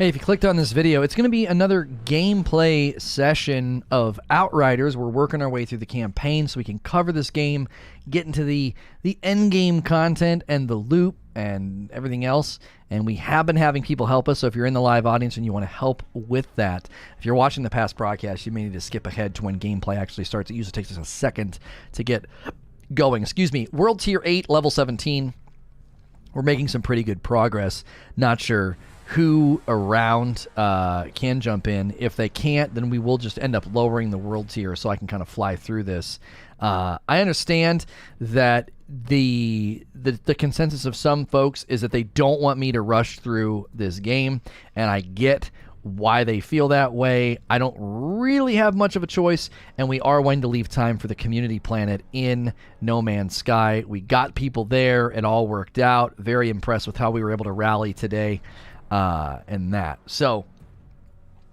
Hey, if you clicked on this video, it's going to be another gameplay session of Outriders. We're working our way through the campaign so we can cover this game, get into the end game content and the loop and everything else. And we have been having people help us, so if you're in the live audience and you want to help with that, if you're watching the past broadcast, you may need to skip ahead to when gameplay actually starts. It usually takes us a second to get going. Excuse me. World Tier 8, Level 17. We're making some pretty good progress. Not sure who around can jump in. If they can't, then we will just end up lowering the world tier so I can kind of fly through this. I understand that the consensus of some folks is that they don't want me to rush through this game, and I get why they feel that way. I don't really have much of a choice, and we are wanting to leave time for the community planet in No Man's Sky. We got people there. It all worked out. Very impressed with how we were able to rally today. And that. So,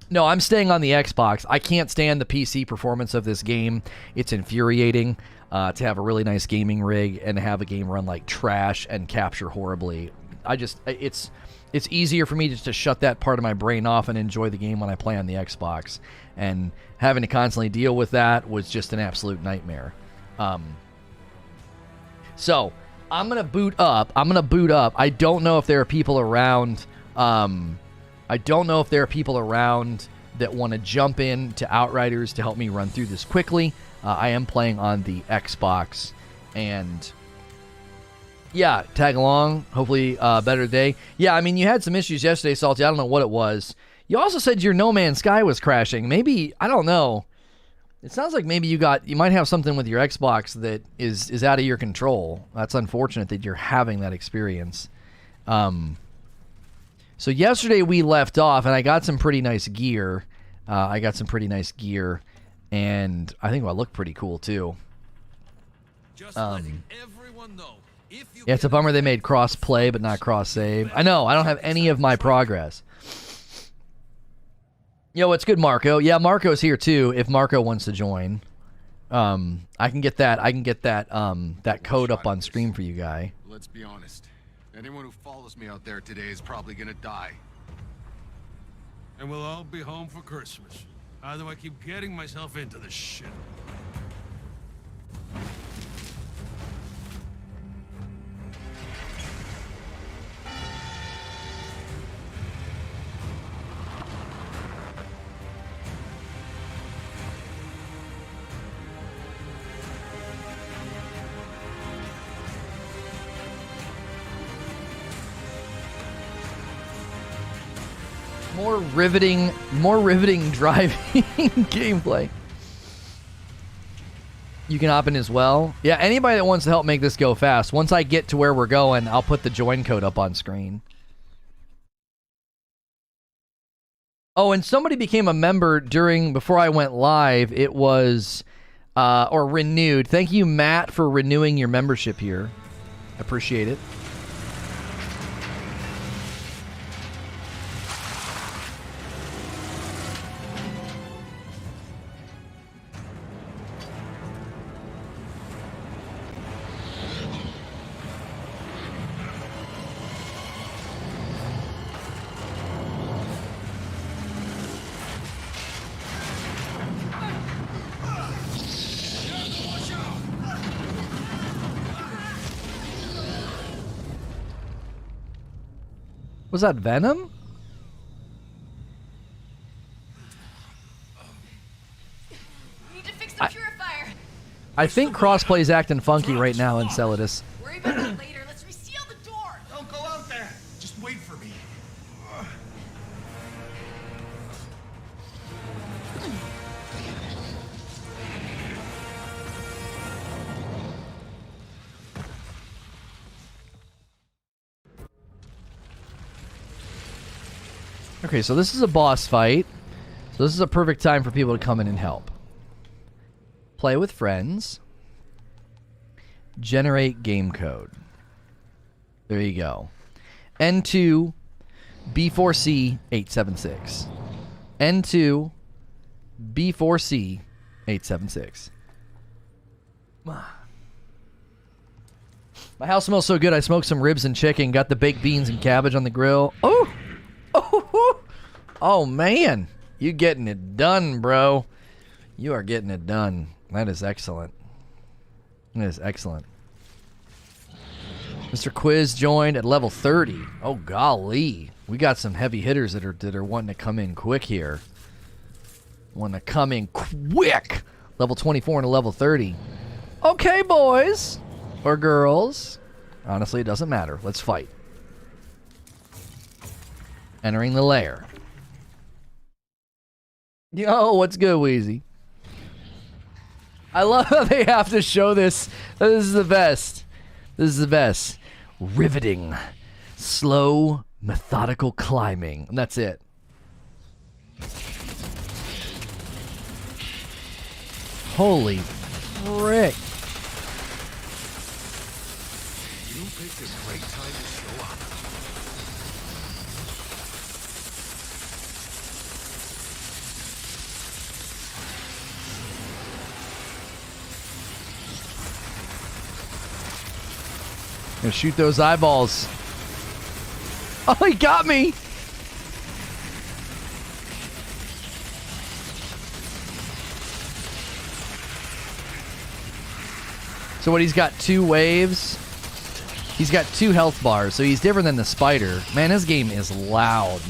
no, I'm staying on the Xbox. I can't stand the PC performance of this game. It's infuriating to have a really nice gaming rig and have a game run like trash and capture horribly. It's easier for me just to shut that part of my brain off and enjoy the game when I play on the Xbox. And having to constantly deal with that was just an absolute nightmare. So, I'm going to boot up. I don't know if there are people around... I don't know if there are people around that want to jump in to Outriders to help me run through this quickly. I am playing on the Xbox, and yeah, tag along. Hopefully, better day. Yeah, I mean, you had some issues yesterday, Salty. I don't know what it was. You also said your No Man's Sky was crashing. Maybe, I don't know. It sounds like maybe you might have something with your Xbox that is out of your control. That's unfortunate that you're having that experience. So yesterday we left off, and I got some pretty nice gear. And I think I look pretty cool too. Yeah, it's a bummer they made cross-play but not cross-save. I know, I don't have any of my progress. Yo, what's good, Marco? Yeah, Marco's here too, if Marco wants to join. I can get that code up on screen for you guy. Let's be honest. Anyone who follows me out there today is probably gonna die. And we'll all be home for Christmas. How do I keep getting myself into this shit? More riveting driving gameplay. You can hop in as well. Yeah, anybody that wants to help make this go fast. Once I get to where we're going, I'll put the join code up on screen. Oh, and somebody became a member before I went live. It was, or renewed. Thank you, Matt, for renewing your membership here. Appreciate it. Was that Venom? Need to fix the purifier. I think Crossplay's acting funky right now in Celadus. Worry about that later. Let's reseal the door. Don't go out there! Just wait for me. Okay, so this is a boss fight. So this is a perfect time for people to come in and help. Play with friends. Generate game code. There you go. N2 B4C 876. N2 B4C 876. My house smells so good. I smoked some ribs and chicken. Got the baked beans and cabbage on the grill. Oh! Oh! Oh, man. You getting it done, bro. You are getting it done. That is excellent. That is excellent. Mr. Quiz joined at level 30. Oh, golly. We got some heavy hitters that are wanting to come in quick here. Want to come in quick. Level 24 and a level 30. Okay, boys. Or girls. Honestly, it doesn't matter. Let's fight. Entering the lair. Yo, what's good, Wheezy? I love how they have to show this. This is the best. This is the best. Riveting. Slow, methodical climbing. And that's it. Holy frick. You picked a great time to show up. Gonna shoot those eyeballs. Oh, he got me! So what, he's got 2 waves? He's got 2 health bars, so he's different than the spider. Man, this game is loud.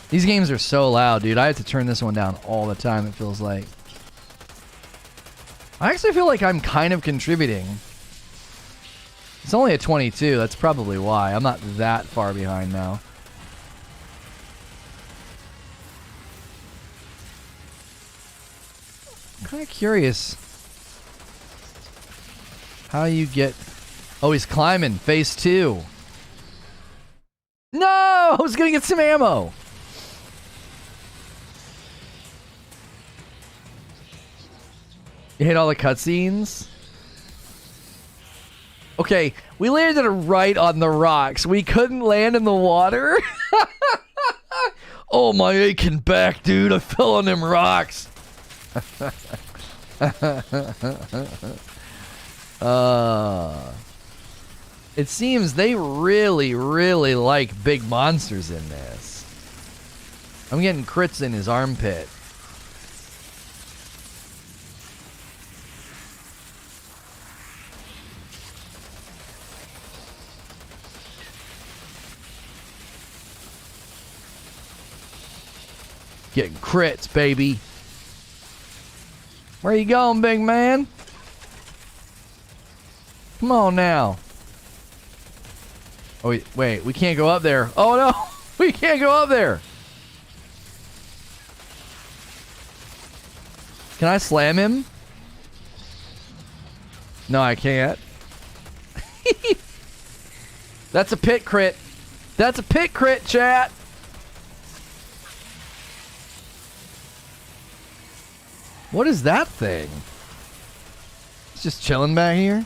These games are so loud, dude. I have to turn this one down all the time, it feels like. I actually feel like I'm kind of contributing. It's only a 22. That's probably why. I'm not that far behind now. I'm kind of curious how you get... Oh, he's climbing. Phase 2. No! I was going to get some ammo. You hit all the cutscenes? Okay, we landed right on the rocks. We couldn't land in the water? Oh, my aching back, dude. I fell on them rocks. It seems they really, really like big monsters in this. I'm getting crits in his armpit. Getting crits, baby. Where you going, big man? Come on now. Oh, wait. We can't go up there. Oh, no. We can't go up there. Can I slam him? No, I can't. That's a pit crit. That's a pit crit, chat. What is that thing? It's just chilling back here.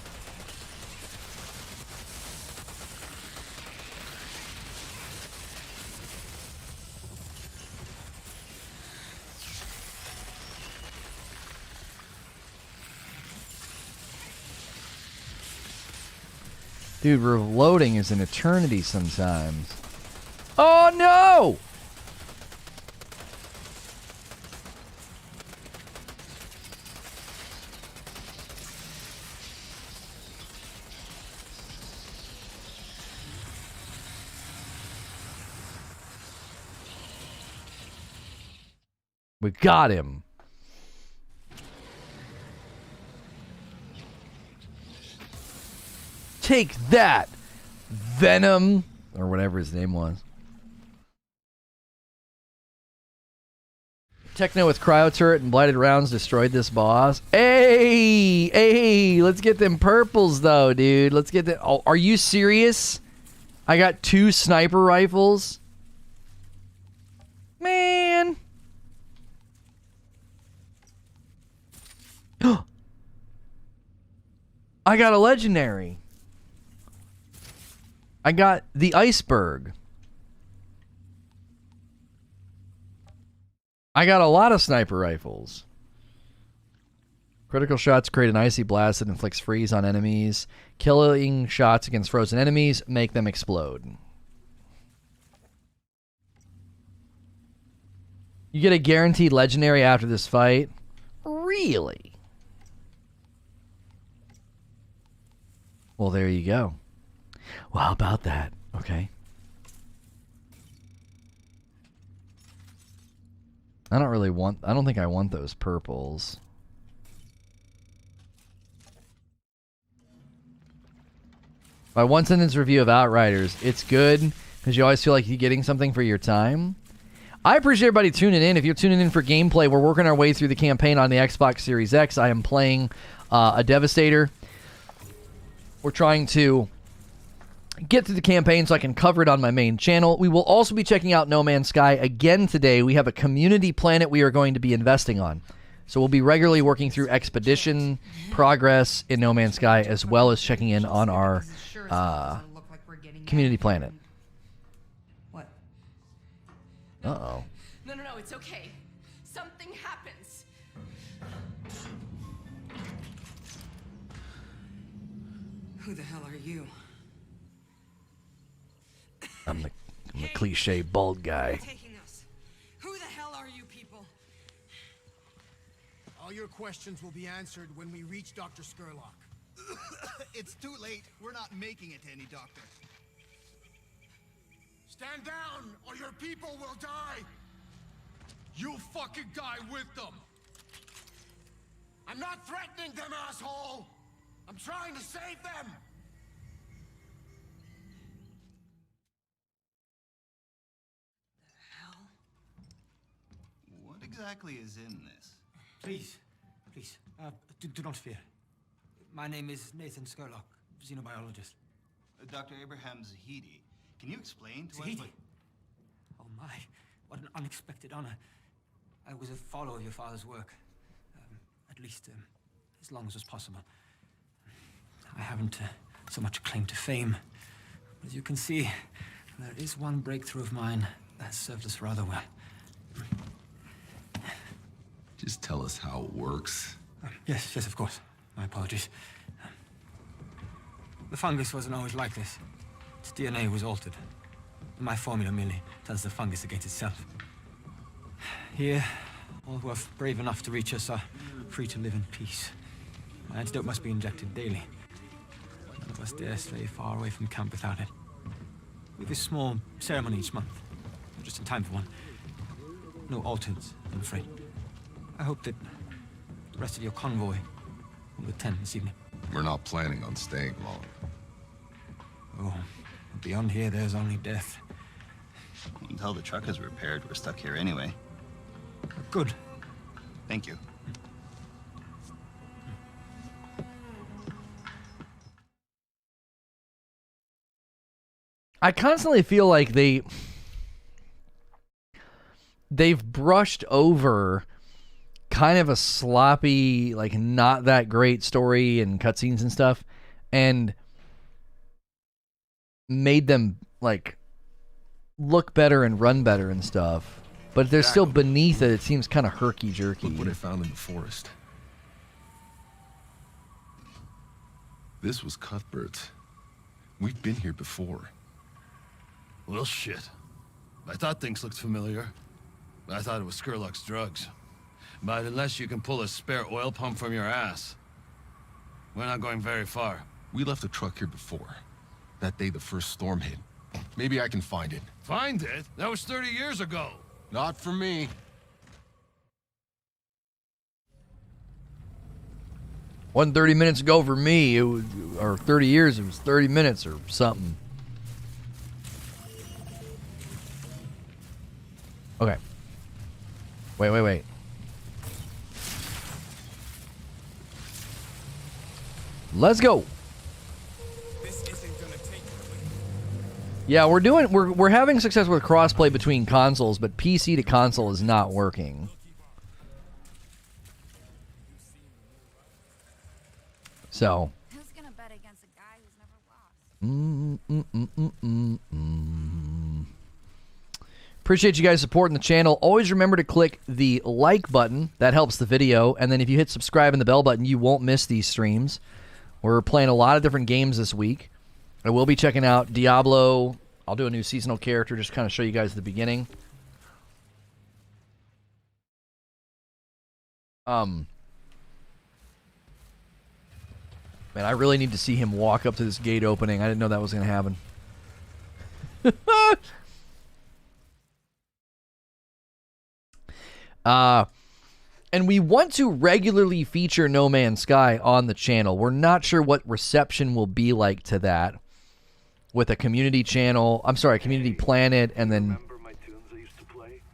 Dude, reloading is an eternity sometimes. Oh no! We got him. Take that, Venom, or whatever his name was. Techno with cryo turret and blighted rounds destroyed this boss. Hey, let's get them purples though, dude. Let's get the. Oh, are you serious? I got 2 sniper rifles. Man. I got a legendary. I got the iceberg. I got a lot of sniper rifles. Critical shots create an icy blast that inflicts freeze on enemies. Killing shots against frozen enemies make them explode. You get a guaranteed legendary after this fight? Really? Well, there you go. Well, how about that? Okay. I don't think I want those purples. My one sentence review of Outriders. It's good because you always feel like you're getting something for your time. I appreciate everybody tuning in. If you're tuning in for gameplay, we're working our way through the campaign on the Xbox Series X. I am playing a Devastator. We're trying to get through the campaign so I can cover it on my main channel. We will also be checking out No Man's Sky again today. We have a community planet we are going to be investing on. So we'll be regularly working through expedition progress in No Man's Sky as well as checking in on our community planet. What? Uh-oh. No, it's okay. Something happens. Who the hell are you? I'm the cliche bald guy. Taking us. Who the hell are you people? All your questions will be answered when we reach Dr. Skurlock. It's too late. We're not making it to any doctor. Stand down, or your people will die! You fucking die with them! I'm not threatening them, asshole! I'm trying to save them! What exactly is in this? Please, do not fear. My name is Nathan Skurlock, xenobiologist. Dr. Abraham Zahidi. Can you explain to us Zahidi? what... Oh my, what an unexpected honor. I was a follower of your father's work. At least, as long as was possible. I haven't so much claim to fame. As you can see, there is one breakthrough of mine that served us rather well. Just tell us how it works. Yes, of course. My apologies. The fungus wasn't always like this. Its DNA was altered. My formula merely turns the fungus against itself. Here, all who are brave enough to reach us are free to live in peace. My antidote must be injected daily. None of us dare stray far away from camp without it. We have a small ceremony each month, just in time for one. No altars, I'm afraid. I hope that the rest of your convoy will attend this evening. We're not planning on staying long. Oh, beyond here, there's only death. Until the truck is repaired, we're stuck here anyway. Good. Thank you. I constantly feel like they've brushed over kind of a sloppy, like not that great story and cutscenes and stuff, and made them like look better and run better and stuff. But they're still beneath it. It seems kind of herky-jerky. Look what I found in the forest. This was Cuthbert's. We've been here before. Well, shit. I thought things looked familiar. I thought it was Skurlock's drugs. But unless you can pull a spare oil pump from your ass, we're not going very far. We left a truck here before. That day the first storm hit. Maybe I can find it. Find it? That was 30 years ago. Not for me. Wasn't 30 minutes ago for me. It was, or 30 years. It was 30 minutes or something. Okay. Wait. Let's go. Yeah, we're having success with crossplay between consoles, but PC to console is not working. So. Who's gonna bet against a guy who's never lost? Appreciate you guys supporting the channel. Always remember to click the like button. That helps the video. And then if you hit subscribe and the bell button, you won't miss these streams. We're playing a lot of different games this week. I will be checking out Diablo. I'll do a new seasonal character, just kind of show you guys the beginning. Man, I really need to see him walk up to this gate opening. I didn't know that was going to happen. And we want to regularly feature No Man's Sky on the channel. We're not sure what reception will be like to that. With a community channel, community planet, and then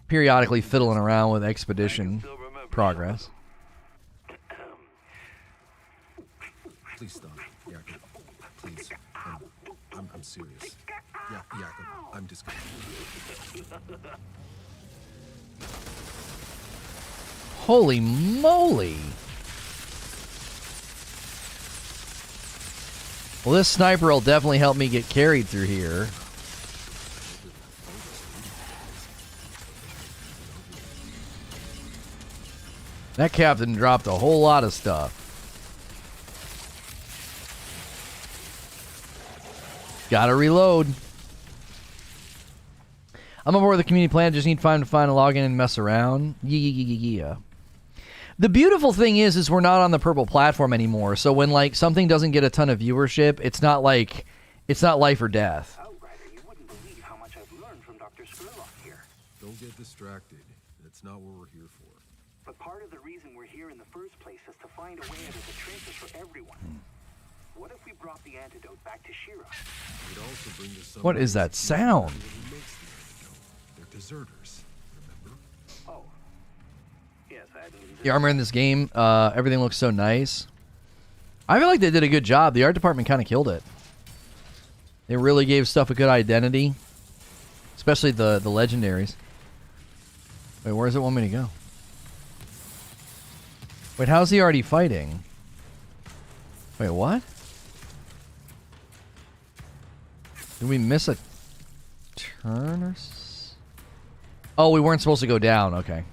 periodically fiddling around with expedition progress. Please stop, Jakob. Please. I'm serious. Yeah, Jakob, I'm disgusted. Holy moly! Well, this sniper will definitely help me get carried through here. That captain dropped a whole lot of stuff. Gotta reload. I'm aboard the community plan. Just need time to find a login and mess around. Yeah. The beautiful thing is we're not on the purple platform anymore. So when like something doesn't get a ton of viewership, it's not life or death. Outrider, you wouldn't believe how much I've learned from Dr. Skurlock here. Don't get distracted. That's not what we're here for. But part of the reason we're here in the first place is to find a way out of the trenches for everyone. What if we brought the antidote back to Shira? We'd also bring the sun. What is that sound? They're deserters, remember? Oh. Yes, I hadn't. The armor in this game, everything looks so nice. I feel like they did a good job. The art department kind of killed it. They really gave stuff a good identity. Especially the legendaries. Wait, where does it want me to go? Wait, how's he already fighting? Wait, what? Did we miss a turn or Oh, we weren't supposed to go down. Okay.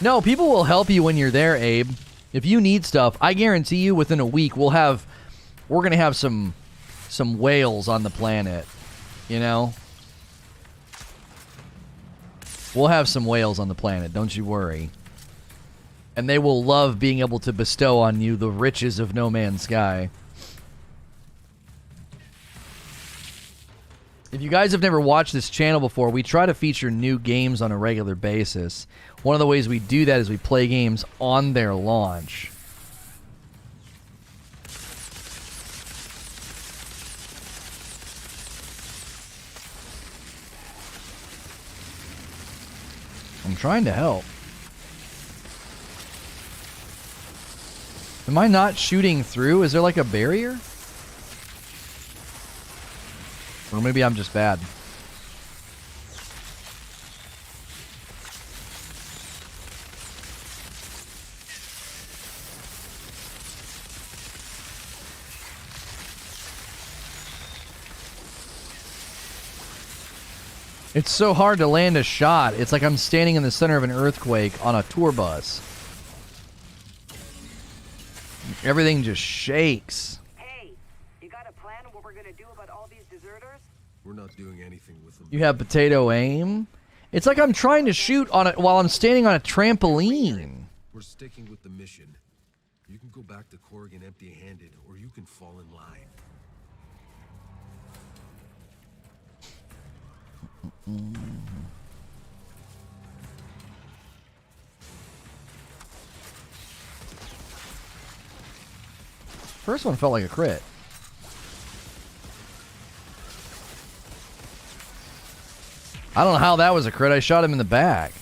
No, people will help you when you're there, Abe. If you need stuff, I guarantee you within a week we're going to have some whales on the planet, you know? We'll have some whales on the planet, don't you worry. And they will love being able to bestow on you the riches of No Man's Sky. If you guys have never watched this channel before, we try to feature new games on a regular basis. One of the ways we do that is we play games on their launch. I'm trying to help. Am I not shooting through? Is there like a barrier? Or maybe I'm just bad. It's so hard to land a shot. It's like I'm standing in the center of an earthquake on a tour bus. Everything just shakes. Hey, you got a plan of what we're gonna do about all these deserters? We're not doing anything with them. You have potato aim? It's like I'm trying to shoot on it while I'm standing on a trampoline. We're sticking with the mission. You can go back to Corrigan empty-handed, or you can fall in line. First one felt like a crit. I don't know how that was a crit. I shot him in the back.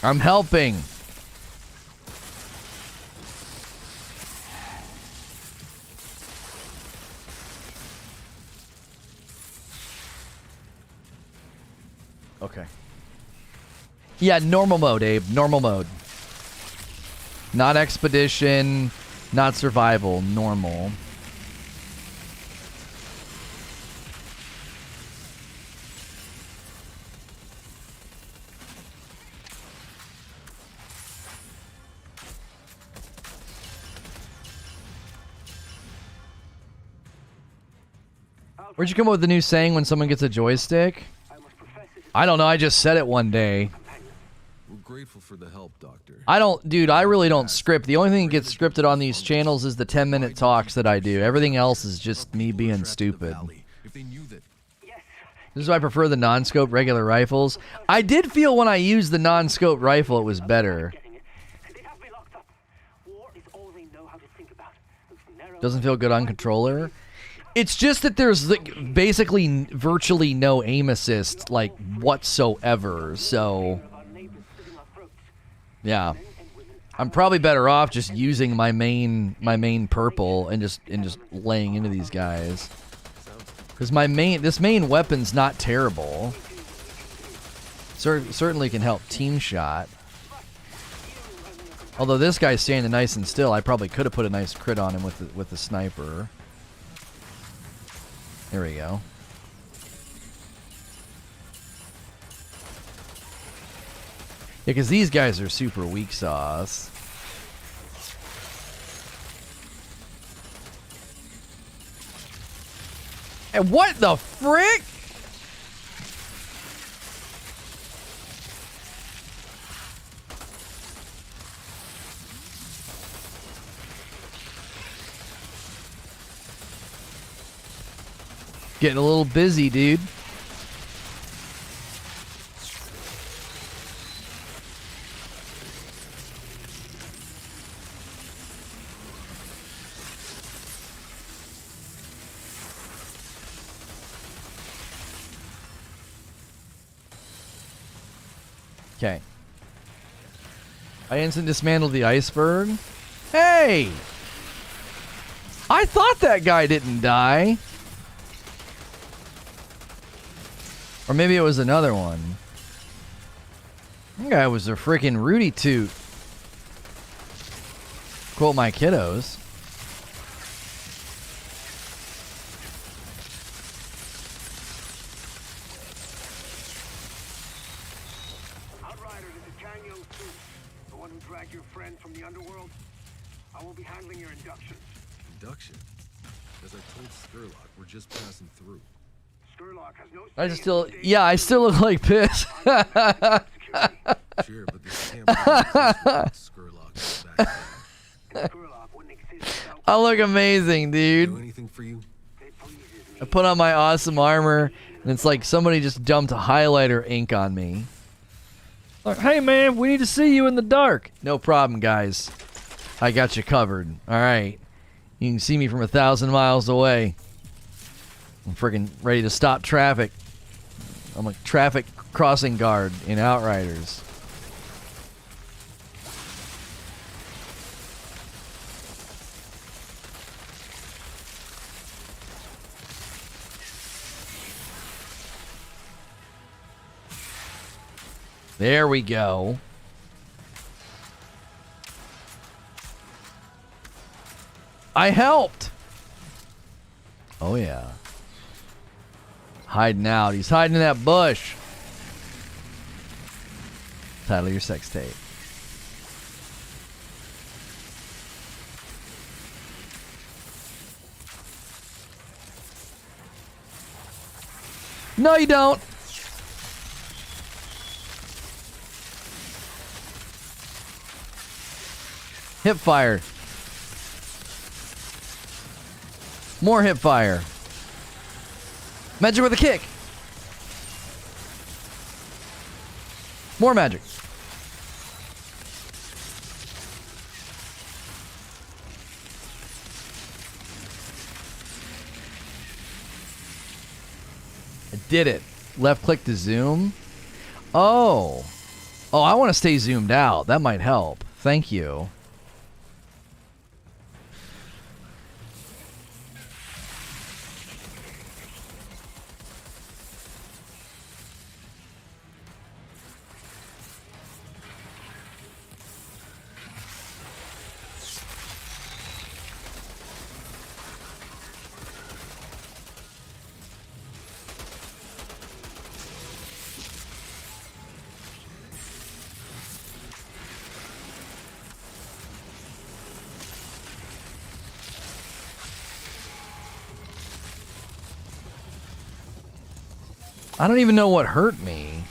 I'm helping. Okay. Yeah, normal mode, Abe. Normal mode. Not expedition, not survival. Normal. Where'd you come up with the new saying when someone gets a joystick? I don't know. I just said it one day. We're grateful for the help, Doctor. I don't, dude, I really don't script. The only thing that gets scripted on these channels is the 10-minute talks that I do. Everything else is just me being stupid. If they knew that. This is why I prefer the non-scope regular rifles. I did feel when I used the non-scope rifle it was better. Doesn't feel good on controller. It's just that there's like basically virtually no aim assist like whatsoever. So yeah, I'm probably better off just using my main purple and just laying into these guys. Because this main weapon's not terrible. Certainly can help team shot. Although this guy's standing nice and still, I probably could have put a nice crit on him with the sniper. There we go. Yeah, because these guys are super weak sauce. And what the frick? Getting a little busy, dude. Okay. I instant dismantled the iceberg. Hey! I thought that guy didn't die. Or maybe it was another one. That guy was a freaking Rudy Toot. Quote my kiddos. Outrider, this is Kang Yo Su, the one who dragged your friend from the underworld. I will be handling your induction. Induction? As I told Skurlock, we're just passing through. Skurlock has no I still look like piss. Sure, but this can't be Skurlock is back there. I look amazing, dude. Do anything for you? I put on my awesome armor, and it's like somebody just dumped highlighter ink on me. Like, hey man, we need to see you in the dark. No problem, guys. I got you covered. All right, you can see me from 1,000 miles away. I'm freaking ready to stop traffic. I'm a traffic crossing guard in Outriders. There we go. I helped. Oh yeah. Hiding out. He's hiding in that bush. Title of your sex tape. No, you don't. Hip fire. More hip fire. Magic with a kick. More magic. I did it. Left click to zoom. Oh. Oh, I want to stay zoomed out. That might help. Thank you. I don't even know what hurt me.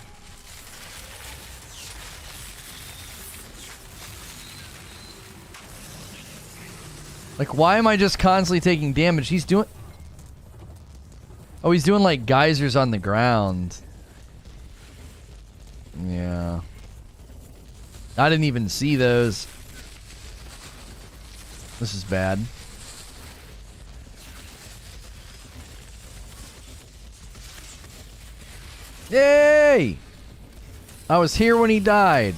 Like, why am I just constantly taking damage? He's doing... Oh, he's doing, like, geysers on the ground. Yeah. I didn't even see those. This is bad. Yay! I was here when he died.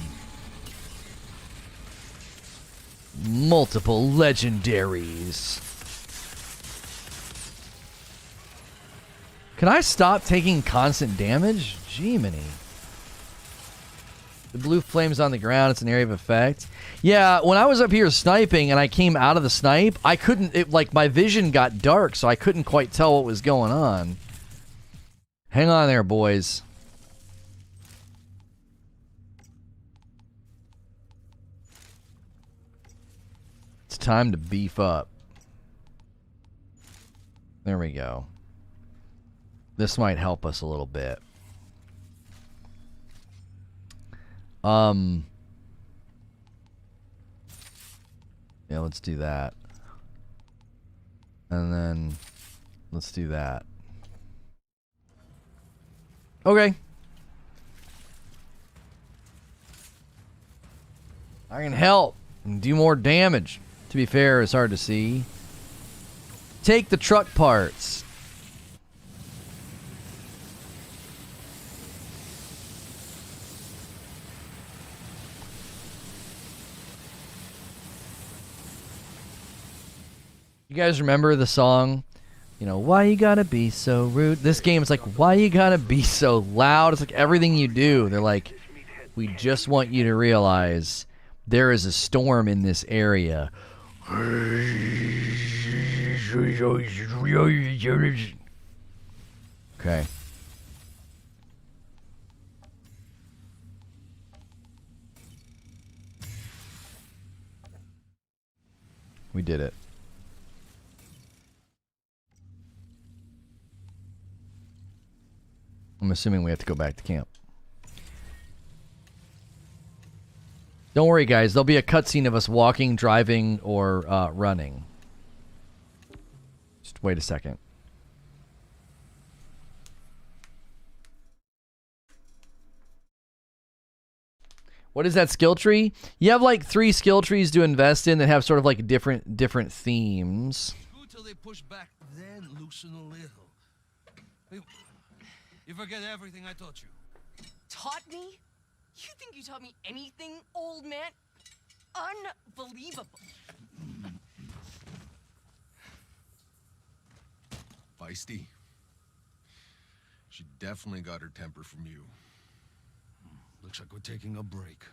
Multiple legendaries. Can I stop taking constant damage? Jiminy. The blue flame's on the ground. It's an area of effect. Yeah, when I was up here sniping and I came out of the snipe, I couldn't... like, my vision got dark, so I couldn't quite tell what was going on. Hang on there, boys. It's time to beef up. There we go. This might help us a little bit. Yeah, let's do that. And then let's do that. Okay. I can help and do more damage. To be fair, it's hard to see. Take the truck parts. You guys remember the song? You know, why you gotta be so rude? This game is like, why you gotta be so loud? It's like everything you do. They're like, we just want you to realize there is a storm in this area. Okay. We did it. I'm assuming we have to go back to camp. Don't worry, guys. There'll be a cutscene of us walking, driving, or running. Just wait a second. What is that skill tree? You have like 3 skill trees to invest in that have sort of like different themes. Until they push back, then loosen a little. You forget everything I taught you. Taught me? You think you taught me anything, old man? Unbelievable. Feisty. She definitely got her temper from you. Looks like we're taking a break.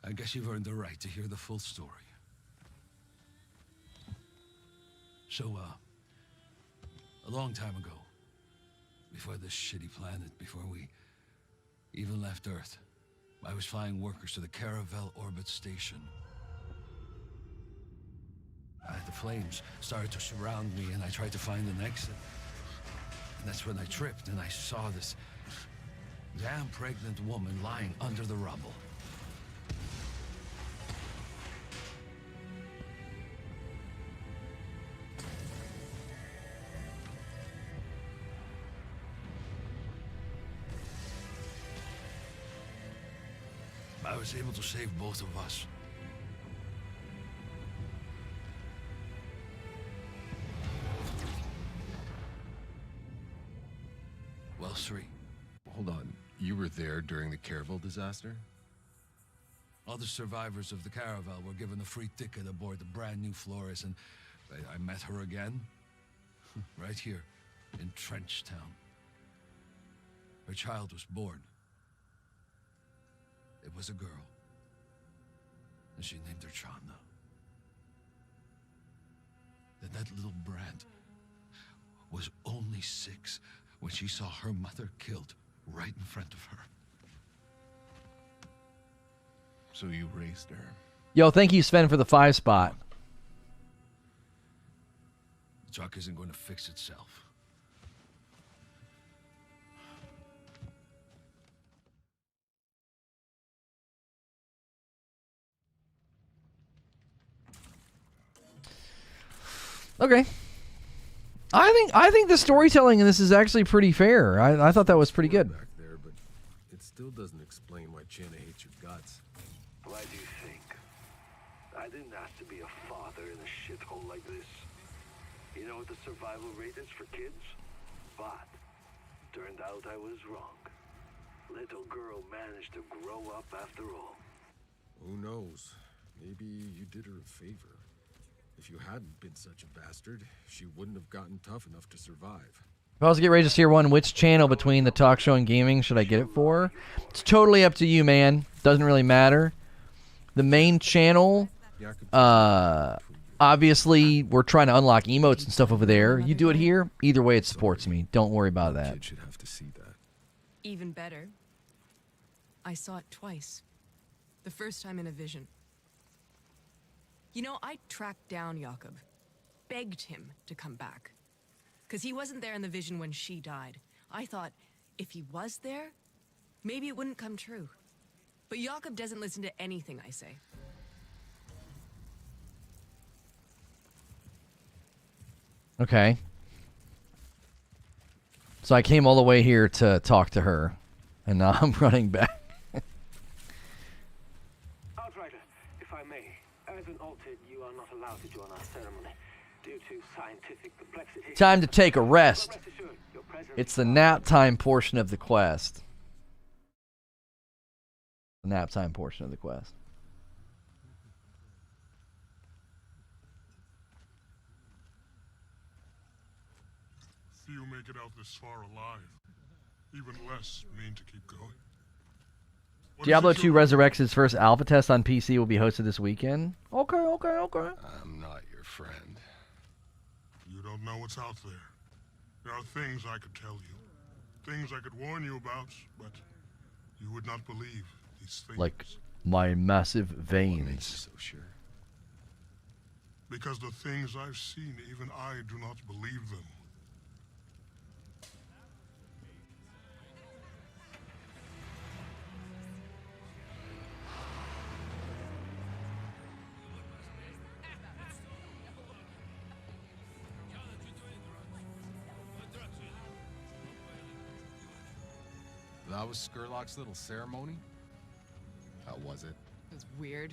I guess you've earned the right to hear the full story. So, a long time ago, before this shitty planet, before we even left Earth, I was flying workers to the Caravel Orbit Station. The flames started to surround me, and I tried to find an exit. And that's when I tripped, and I saw this damn pregnant woman lying under the rubble. I was able to save both of us. Well, Sri. Hold on. You were there during the Caravel disaster? Other survivors of the Caravel were given a free ticket aboard the brand new Flores, and I met her again. Right here, in Trenchtown. Her child was born. It was a girl. And she named her Chanda. And that little brat was only 6 when she saw her mother killed right in front of her. So you raised her. Yo, thank you, Sven, for the 5 spot. The truck isn't going to fix itself. Okay. I think the storytelling in this is actually pretty fair. I thought that was pretty good. Back there, but it still doesn't explain why Channa hates your guts. Why do you think? I didn't ask to be a father in a shithole like this. You know what the survival rate is for kids? But turned out I was wrong. Little girl managed to grow up after all. Who knows? Maybe you did her a favor. If you hadn't been such a bastard, she wouldn't have gotten tough enough to survive. If I was to get Rageous Tier 1, which channel between the talk show and gaming should I get it for? It's totally up to you, man. Doesn't really matter. The main channel, obviously, we're trying to unlock emotes and stuff over there. You do it here, either way it supports me. Don't worry about that. Kid should have to see that. Even better, I saw it twice. The first time in a vision. You know, I tracked down Jakob, begged him to come back. Because he wasn't there in the vision when she died. I thought, if he was there, maybe it wouldn't come true. But Jakob doesn't listen to anything I say. Okay. So I came all the way here to talk to her, and now I'm running back. Outrider, if I may, as an altered, you are not allowed to join our ceremony due to scientific complexity. Time to take a rest. Rest assured, your presence It's the nap time portion of the quest. The nap time portion of the quest. Few make it out this far alive. Even less mean to keep going. What is Diablo it 2 you're- Resurrects its first alpha test on PC will be hosted this weekend. Okay. I'm not your friend. You don't know what's out there. There are things I could tell you. Things I could warn you about, but you would not believe these things. Like my massive What makes veins. you so sure? Because the things I've seen, even I do not believe them. That was Skurlock's little ceremony? How was it? It was weird.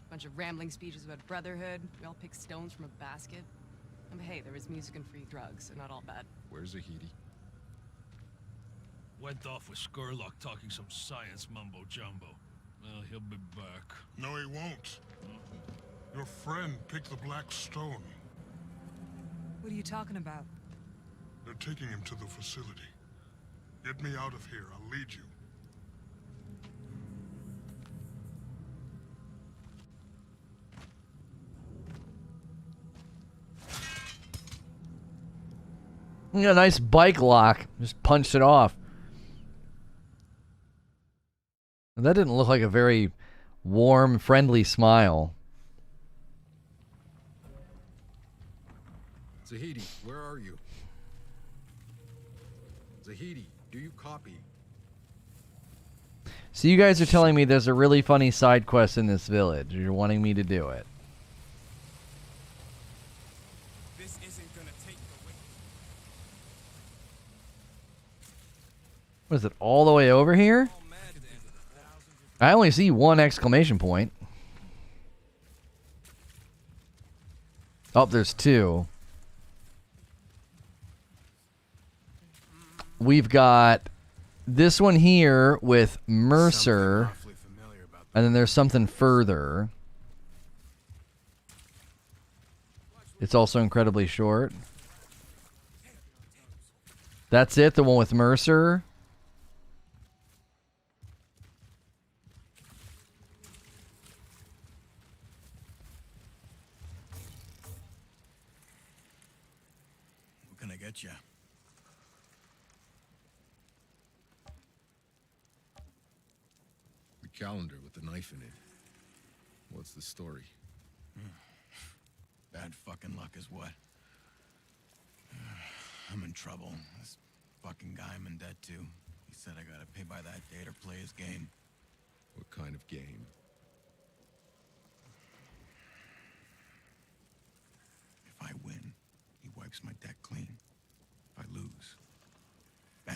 Bunch of rambling speeches about brotherhood. We all picked stones from a basket. And hey, there was music and free drugs, so not all bad. Where's Zahidi? Went off with Skurlock talking some science mumbo-jumbo. Well, he'll be back. No, he won't. Your friend picked the black stone. What are you talking about? They're taking him to the facility. Get me out of here. I'll lead you. You got a nice bike lock. Just punched it off. That didn't look like a very warm, friendly smile. Zahidi, where are you? Zahidi, do you copy? So you guys are telling me there's a really funny side quest in this village. You're wanting me to do it. This isn't gonna take away. What is it, all the way over here? I only see one exclamation point. Oh, there's two. We've got this one here with Mercer, and then there's something further. It's also incredibly short. That's it, the one with Mercer. What can I get you? The calendar with the knife in it. What's the story? Bad fucking luck is what? I'm in trouble. This fucking guy I'm in debt to. He said I gotta pay by that date or play his game. What kind of game? If I win, wipes my deck clean. If I lose, bang.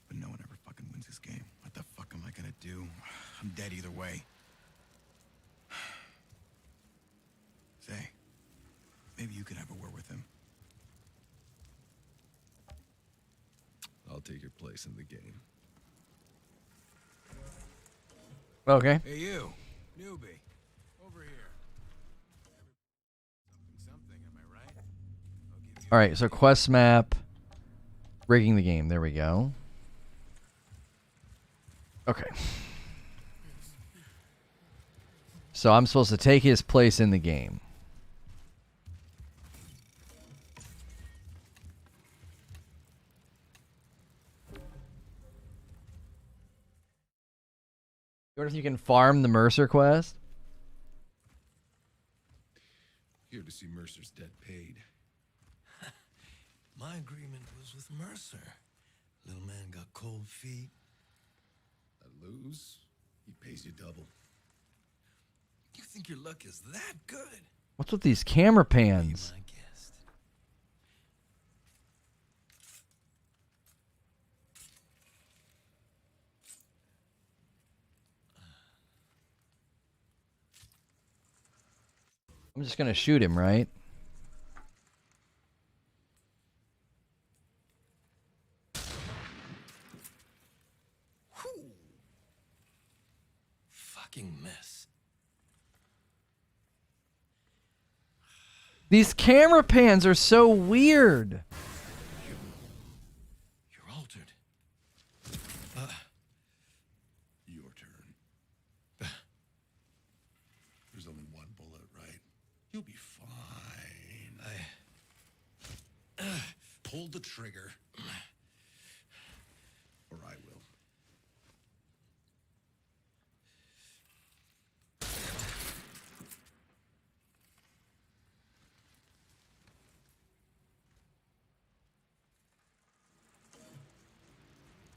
But no one ever fucking wins this game. What the fuck am I gonna do? I'm dead either way. Say, maybe you could have a word with him. I'll take your place in the game. Okay. Hey, you, newbie, over here. Something, am I right? I'll give you All right, so quest map, breaking the game. There we go. Okay. So I'm supposed to take his place in the game. I wonder if you can farm the Mercer quest. Here to see Mercer's debt paid. My agreement was with Mercer. Little man got cold feet. I lose, he pays you double. You think your luck is that good? What's with these camera pans? Be my guest. I'm just gonna shoot him, right? Whew. Fucking mess. These camera pans are so weird. You're altered. Your turn. There's only one bullet, right? You'll be fine. Pull the trigger. Or I will.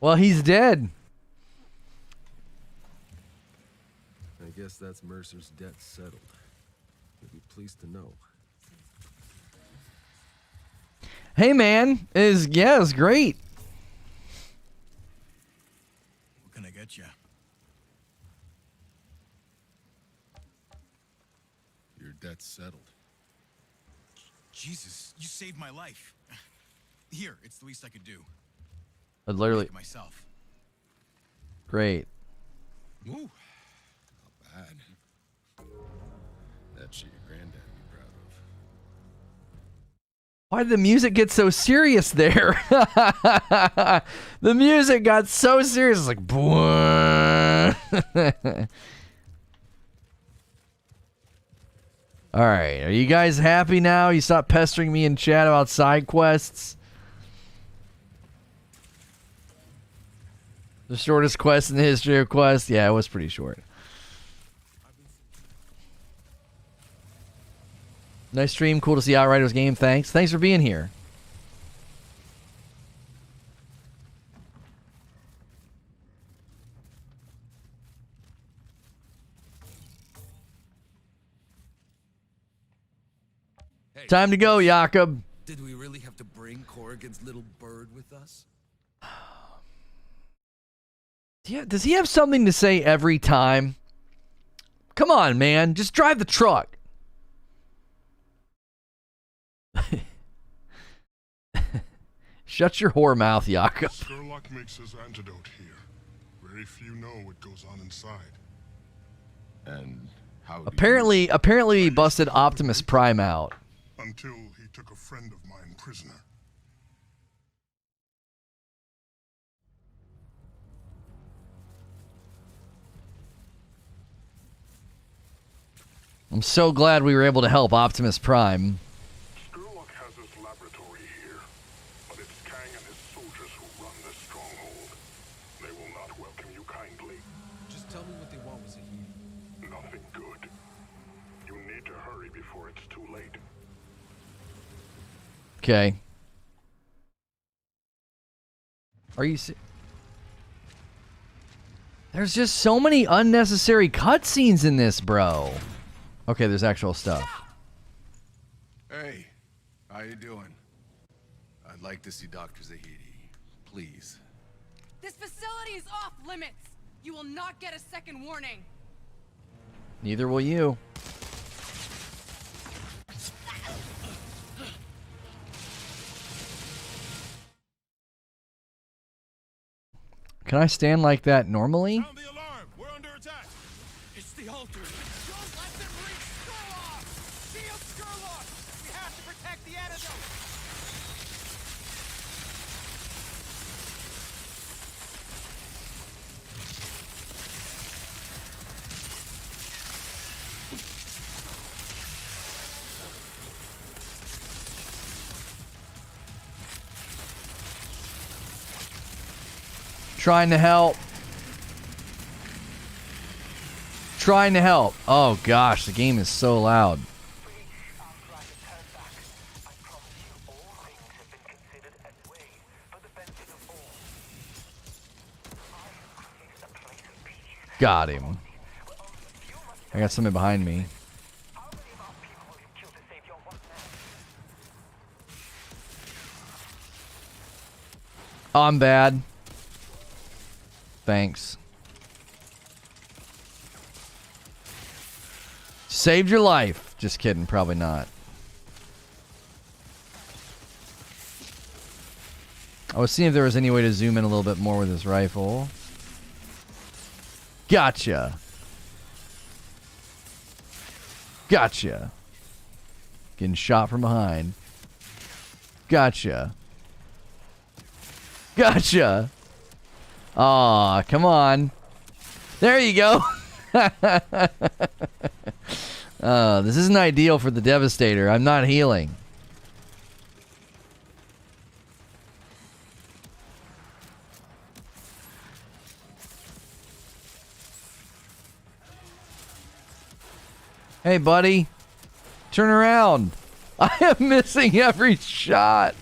Well, he's dead. I guess that's Mercer's debt settled. You'll be pleased to know. Hey, man. It's great. What can I get you? Your debt's settled. Jesus, you saved my life. Here, it's the least I could do. Literally. Make it myself. Great. Ooh, not bad. That shit your granddad would be proud of. Why did the music get so serious there? The music got so serious. It's like, all right. Are you guys happy now? You stop pestering me in chat about side quests. The shortest quest in the history of quests. Yeah, it was pretty short. Nice stream. Cool to see Outriders game. Thanks. Thanks for being here. Hey, Time to go, Jakob. did we really have to bring Corrigan's little bird with us? Yeah, does he have something to say every time? Come on, man. Just drive the truck. Shut your whore mouth, Jakob. Sherlock makes his antidote here. Very few know what goes on inside. And how do Apparently he busted Optimus Prime out. Until he took a friend of mine prisoner. I'm so glad we were able to help Optimus Prime. Sherlock has his laboratory here, but it's Kang and his soldiers who run this stronghold. They will not welcome you kindly. Just tell me what they want, Zahid. Nothing good. You need to hurry before it's too late. Okay. Are you There's just so many unnecessary cutscenes in this, bro. Okay, there's actual stuff. Hey, How you doing? I'd like to see Dr. Zahidi. Please. This facility is off limits. You will not get a second warning. Neither will you. Can I stand like that normally? Sound the alarm! We're under attack! It's the Outriders. Don't let them reach Skurlock! Shield Skurlock! We have to protect the antidote! Trying to help. Trying to help. Oh gosh, the game is so loud. Got him. I got something behind me. Oh, I'm bad. Thanks. Saved your life. Just kidding, probably not. I was seeing if there was any way to zoom in a little bit more with this rifle. Gotcha. Gotcha. Getting shot from behind. Gotcha. Gotcha. Aw, come on. There you go. This isn't ideal for the Devastator. I'm not healing. Hey, buddy. Turn around. I am missing every shot.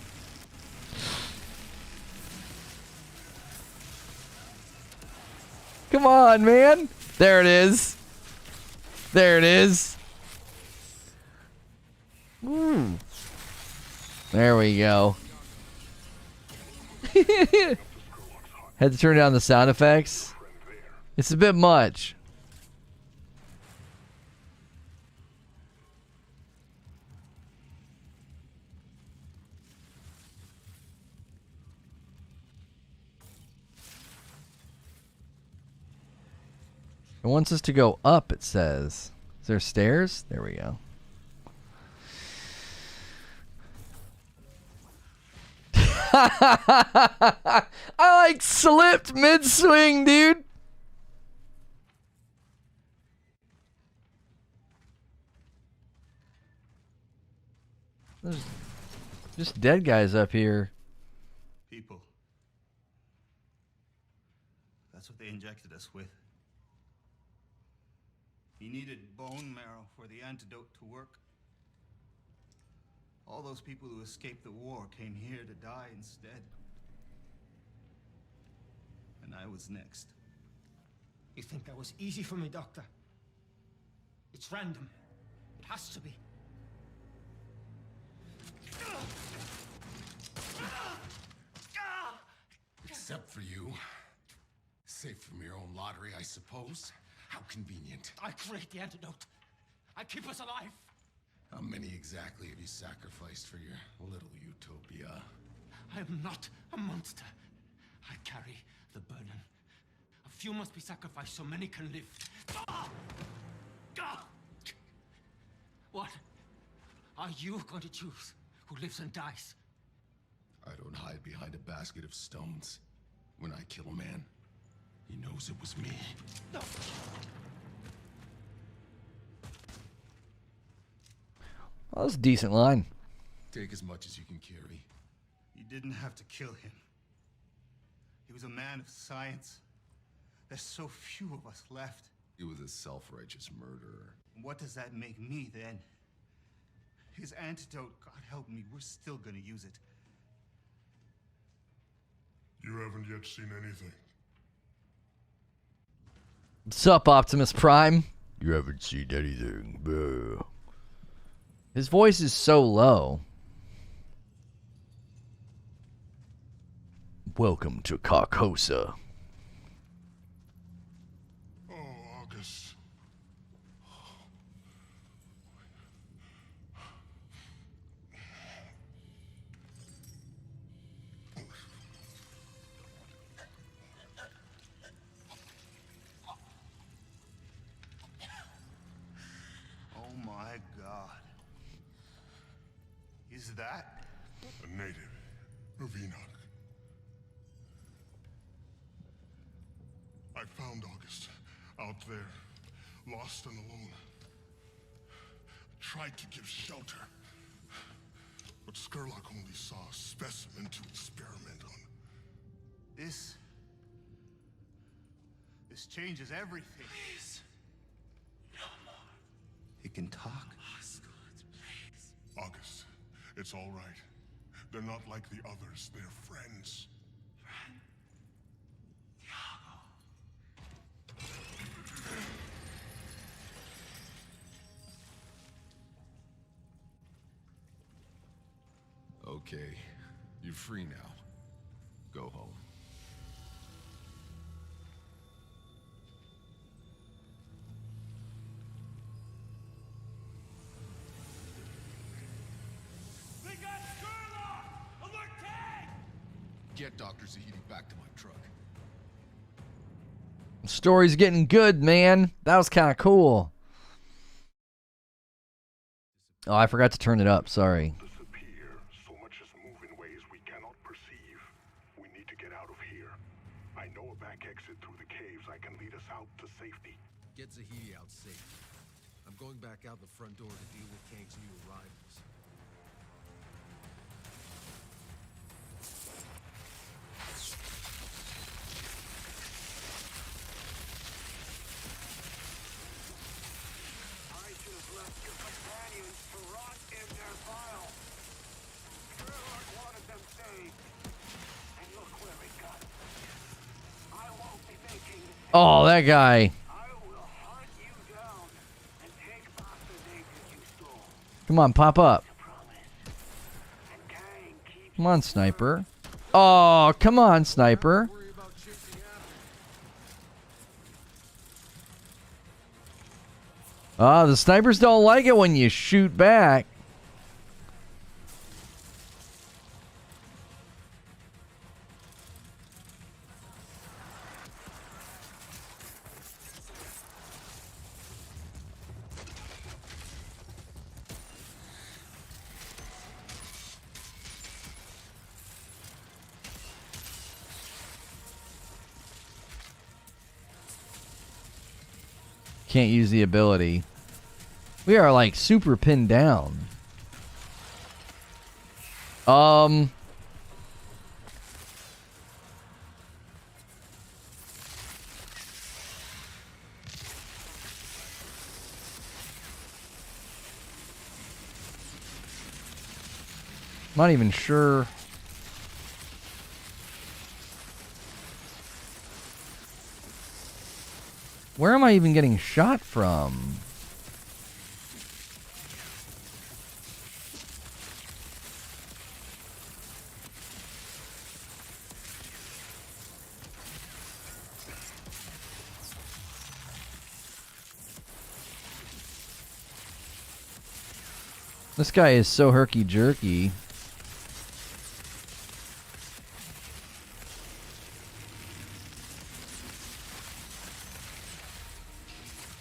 Come on, man. There it is. There it is. Woo. There we go. Had to turn down the sound effects. It's a bit much. It wants us to go up, it says. Is there stairs? There we go. I like slipped mid-swing, dude. There's just dead guys up here. People. That's what they injected us with. He needed bone marrow for the antidote to work. All those people who escaped the war came here to die instead. And I was next. You think that was easy for me, Doctor? It's random. It has to be. Except for you. Safe from your own lottery, I suppose. How convenient. I create the antidote. I keep us alive. How many exactly have you sacrificed for your little utopia? I am not a monster. I carry the burden. A few must be sacrificed so many can live. What are you going to choose? Who lives and dies? I don't hide behind a basket of stones. When I kill a man, he knows it was me. Well, that was a decent line. Take as much as you can carry. You didn't have to kill him. He was a man of science. There's so few of us left. He was a self-righteous murderer. What does that make me, then? His antidote, God help me, we're still gonna use it. You haven't yet seen anything. What's up, Optimus Prime? You haven't seen anything, boo. His voice is so low. Welcome to Carcosa. Oh, August. Oh my God. Is that? A native of Enoch. I found August out there, lost and alone. Tried to give shelter, but Skurlock only saw a specimen to experiment on. This changes everything. Please. No more. It can talk. Osgood, please. August, it's all right. They're not like the others. They're friends. Friend. Thiago. Okay, you're free now. Go home. We got Skurlock! Alert tag! Get Dr. Zahidi back to my truck. Story's getting good, man. That was kind of cool. Oh, I forgot to turn it up. Sorry. Disappear. So much is moved in ways we cannot perceive. We need to get out of here. I know a back exit through the caves. I can lead us out to safety. Get Zahidi out safe. I'm going back out the front door to deal with Kang's new arrivals. I should have left your companions to rot in their bile. Sherlock wanted them saved. And look where it got them. I won't be making Oh, that guy. I will hunt you down and take back the naked you stole. Come on, pop up. And Kang keeps Come on, sniper. Oh, come on, sniper. Worry about chasing after. Oh, the snipers don't like it when you shoot back. Can't use the ability. We are like super pinned down. Not even sure. Where am I even getting shot from? This guy is so herky-jerky.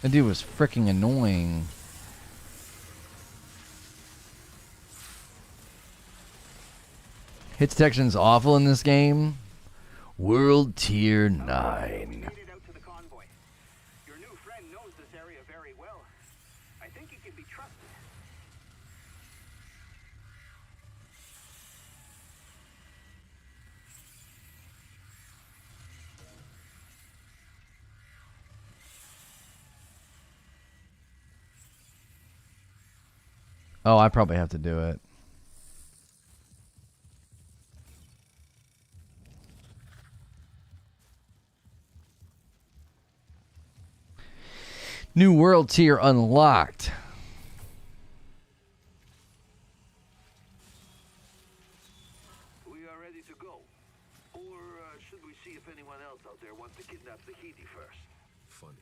That dude was freaking annoying. Hit detection's awful in this game. World Tier 9. out to the convoy. Your new friend knows this area very well. I think he can be trusted. Oh, I probably have to do it. New world tier unlocked. We are ready to go. Or should we see if anyone else out there wants to kidnap the Tahiti first? Funny.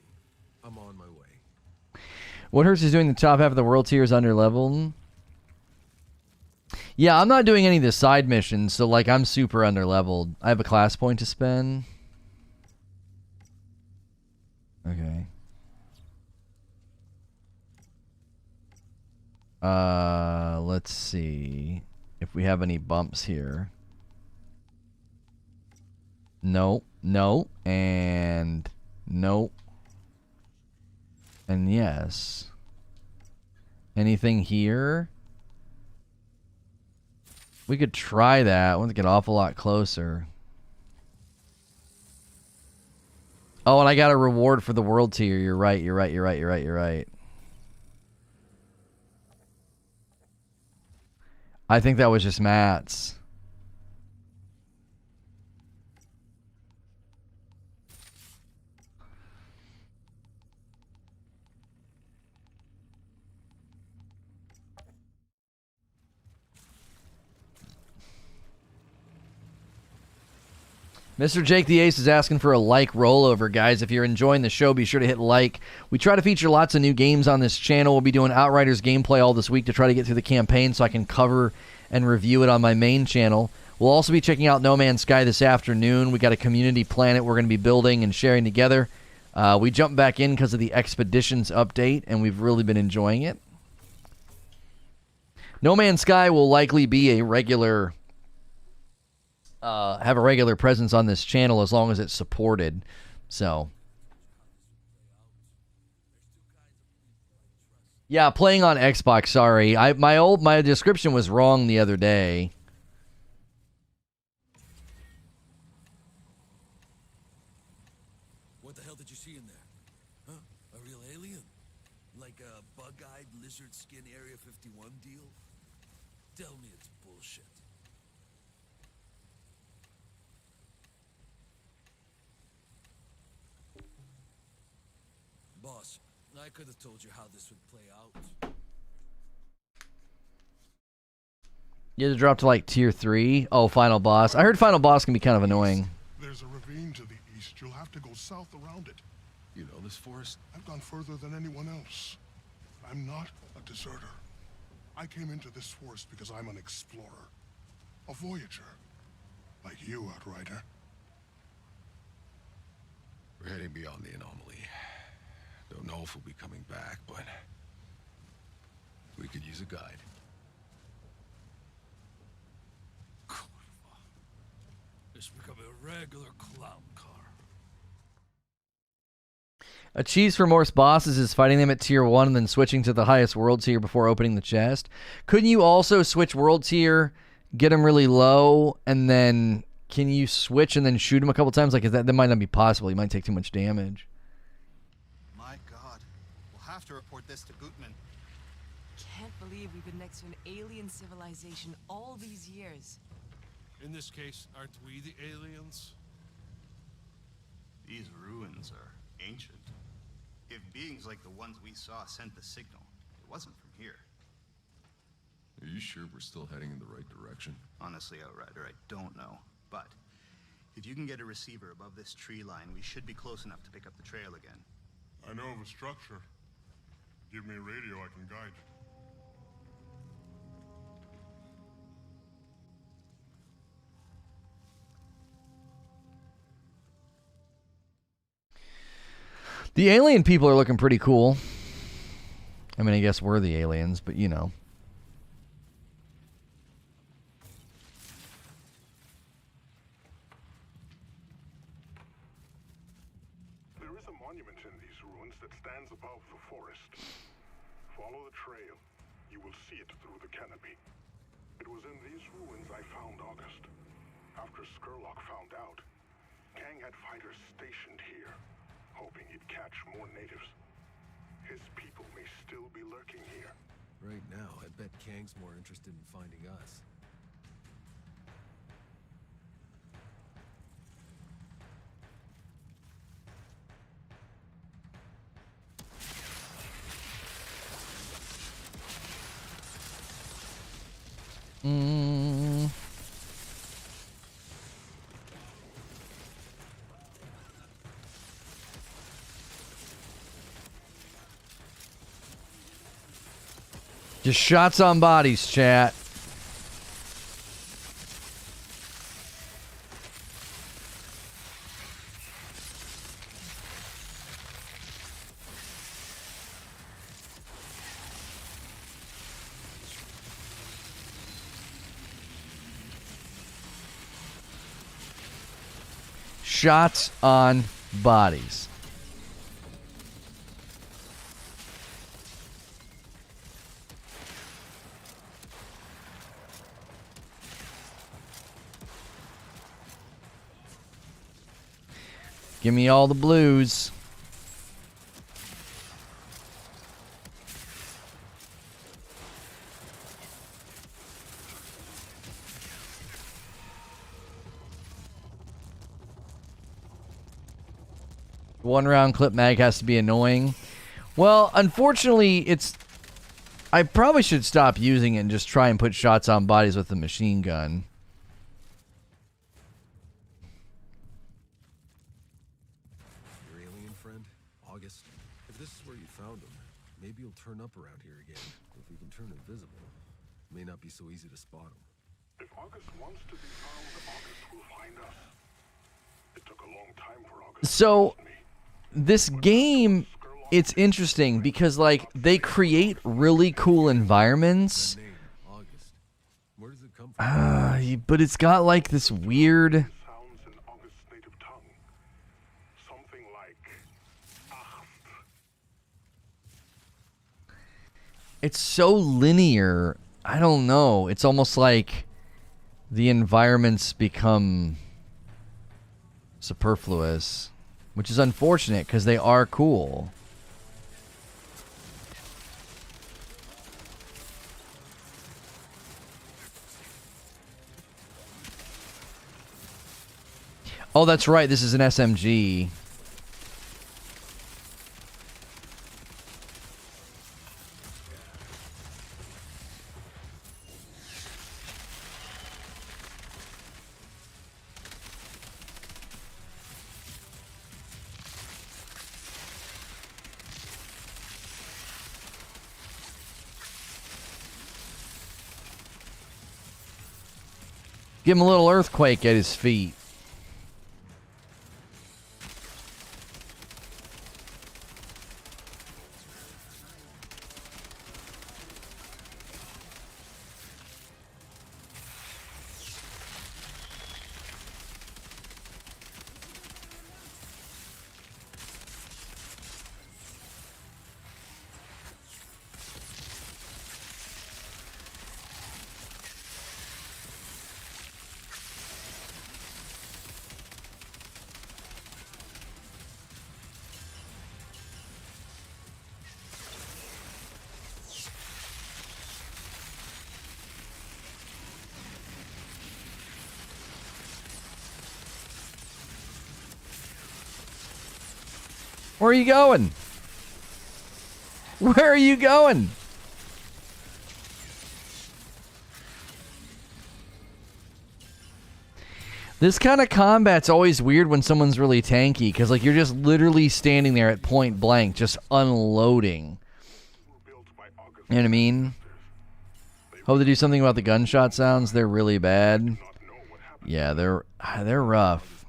I'm on my way. What hurts is doing the top half of the world tier is under leveled. Yeah, I'm not doing any of the side missions, so like I'm super under leveled. I have a class point to spend. Okay. Let's see if we have any bumps here. No, no, and no. And yes. Anything here? We could try that. I want to get an awful lot closer. Oh, and I got a reward for the world tier. You're right, you're right, you're right, you're right, you're right. I think that was just Matt's. Mr. Jake the Ace is asking for a like rollover, guys. If you're enjoying the show, be sure to hit like. We try to feature lots of new games on this channel. We'll be doing Outriders gameplay all this week to try to get through the campaign so I can cover and review it on my main channel. We'll also be checking out No Man's Sky this afternoon. We got a community planet we're going to be building and sharing together. We jumped back in because of the Expeditions update, and we've really been enjoying it. No Man's Sky will likely be a regular... have a regular presence on this channel as long as it's supported. So, yeah, playing on Xbox. Sorry, my description was wrong the other day. What the hell did you see in there? Huh? A real alien? Like a bug-eyed lizard skin Area 51 deal? Tell me it's bullshit. Boss, I could have told you how this would play out. You had to drop to like tier 3. Oh, final boss. I heard final boss can be kind of annoying. There's a ravine to the east. You'll have to go south around it. You know this forest? I've gone further than anyone else. I'm not a deserter. I came into this forest because I'm an explorer. A voyager. Like you, Outrider. We're heading beyond the anomaly. Don't know if we'll be coming back, but we could use a guide. It's becoming a regular clown car. Achieves for most bosses is fighting them at tier 1 and then switching to the highest world tier before opening the chest. Couldn't you also switch world tier, get them really low, and then can you switch and then shoot them a couple times? Like, that might not be possible. You might take too much damage. My God. We'll have to report this to Gutman. Can't believe we've been next to an alien civilization all these years. In this case, aren't we the aliens? These ruins are ancient. If beings like the ones we saw sent the signal, it wasn't from here. Are you sure we're still heading in the right direction? Honestly, Outrider, I don't know. But if you can get a receiver above this tree line, we should be close enough to pick up the trail again. I know of a structure. Give me a radio, I can guide you. The alien people are looking pretty cool. I mean, I guess we're the aliens, but you know. There is a monument in these ruins that stands above the forest. Follow the trail. You will see it through the canopy. It was in these ruins I found August. After Skurlock found out, Kang had fighters stationed here, hoping he'd catch more natives. His people may still be lurking here. Right now, I bet Kang's more interested in finding us. Just shots on bodies, chat. Shots on bodies. Give me all the blues. One round clip mag has to be annoying. Well, unfortunately, I probably should stop using it and just try and put shots on bodies with the machine gun. Your alien friend, August. If this is where you found him, maybe he'll turn up around here again. If we can turn invisible, it may not be so easy to spot him. If August wants to be found, August will find us. It took a long time for August. So, this game, it's interesting because, like, they create really cool environments. Where does it come from? But it's got, like, this weird... Sounds in August's native tongue. Something like It's so linear. I don't know. It's almost like the environments become superfluous, which is unfortunate because they are cool. Oh, that's right. This is an SMG. Give him a little earthquake at his feet. Where are you going? Where are you going? This kind of combat's always weird when someone's really tanky, because like you're just literally standing there at point blank, just unloading. You know what I mean? Hope they do something about the gunshot sounds. They're really bad. Yeah, they're rough.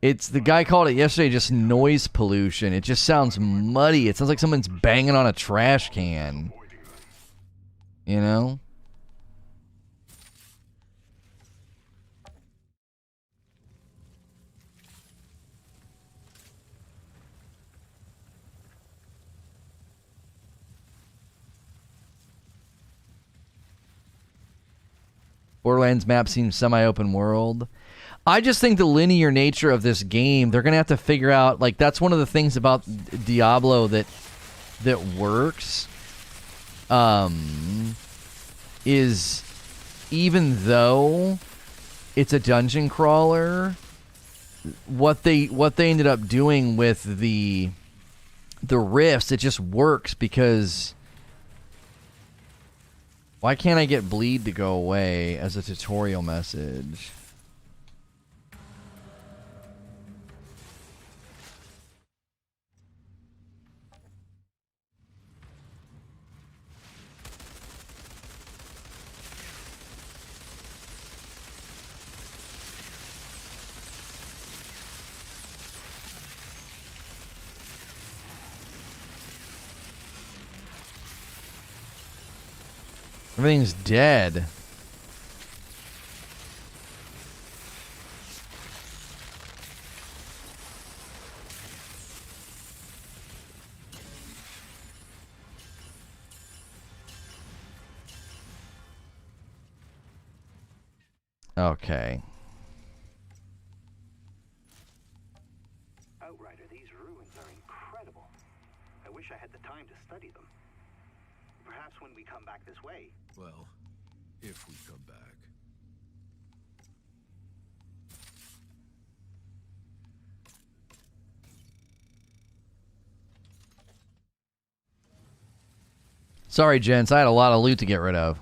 It's the guy called it yesterday just noise pollution. It just sounds muddy. It sounds like someone's banging on a trash can. You know? Borderlands map seems semi-open world. I just think the linear nature of this game, they're going to have to figure out, like, that's one of the things about Diablo that works, is even though it's a dungeon crawler, what they ended up doing with the rifts, it just works because... Why can't I get bleed to go away as a tutorial message? Everything's dead. Okay. Outrider, these ruins are incredible. I wish I had the time to study them. Perhaps when we come back this way. Well, if we come back. Sorry, gents. I had a lot of loot to get rid of.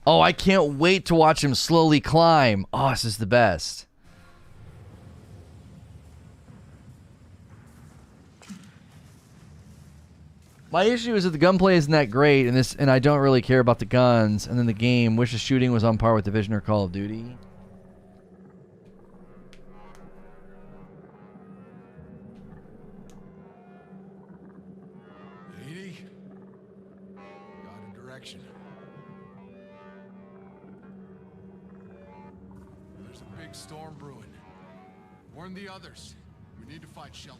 Oh, I can't wait to watch him slowly climb. Oh, this is the best. My issue is that the gunplay isn't that great, and I don't really care about the guns. And then the game, wish the shooting was on par with Division or Call of Duty. Lady, got a direction. There's a big storm brewing. Warn the others. We need to find shelter.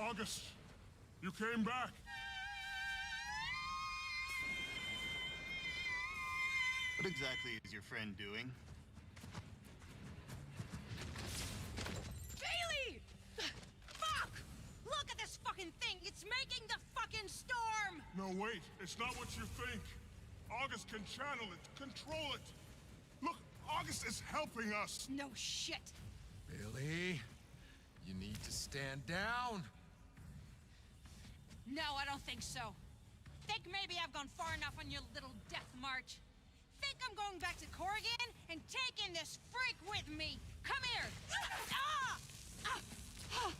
August, you came back. What exactly is your friend doing? Bailey! Fuck! Look at this fucking thing! It's making the fucking storm! No, wait. It's not what you think. August can channel it, control it. Look, August is helping us. No shit. Billy, you need to stand down. No, I don't think so. Think maybe I've gone far enough on your little death march? Think I'm going back to Corrigan and taking this freak with me? Come here! Ah! Ah! Ah! Ah!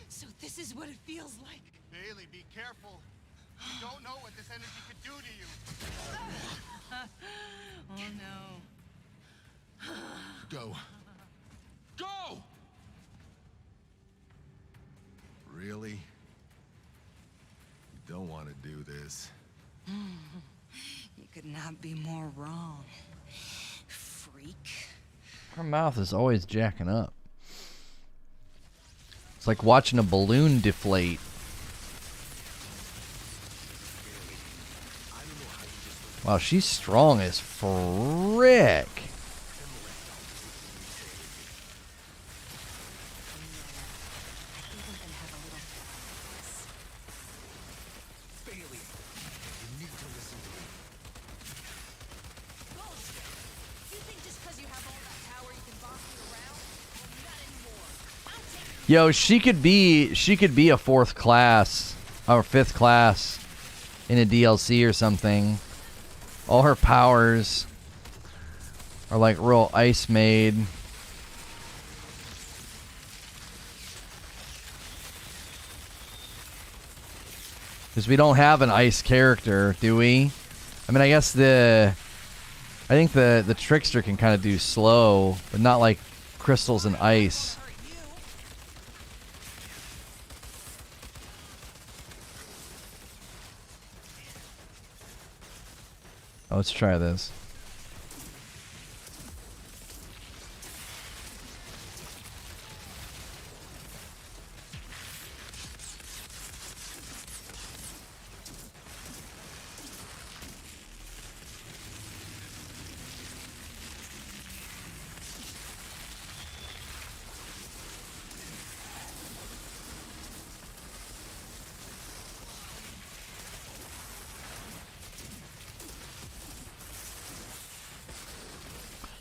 So this is what it feels like. Bailey, be careful. You don't know what this energy could do to you. Oh no. Go. Go! Really? You don't want to do this. You could not be more wrong, freak. Her mouth is always jacking up. It's like watching a balloon deflate. Wow, she's strong as frick. Yo, she could be a 4th class or 5th class in a DLC or something. All her powers are like real ice made. Because we don't have an ice character, do we? I mean, I guess I think the Trickster can kind of do slow, but not like crystals and ice. Oh, let's try this.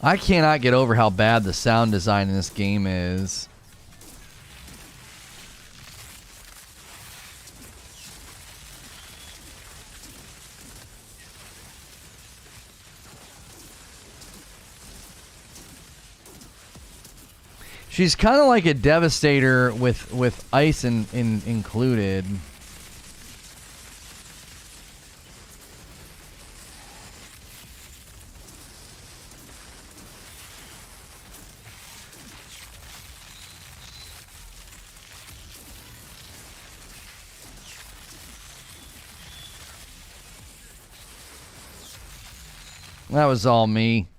I cannot get over how bad the sound design in this game is. She's kind of like a Devastator with ice included. That was all me.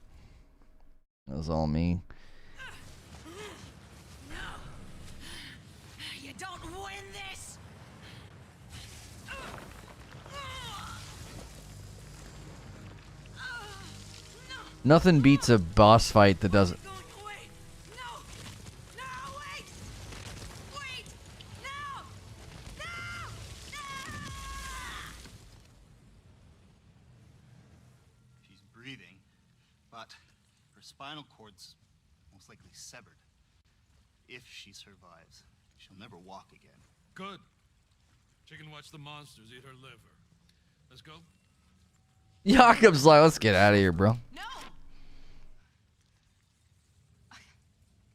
That was all me. You don't win this. Nothing beats a boss fight that doesn't. She's breathing, but her spinal cord's most likely severed. If she survives, she'll never walk again. Good. She can watch the monsters eat her liver. Let's go. Jakob's like, let's get out of here, bro. No!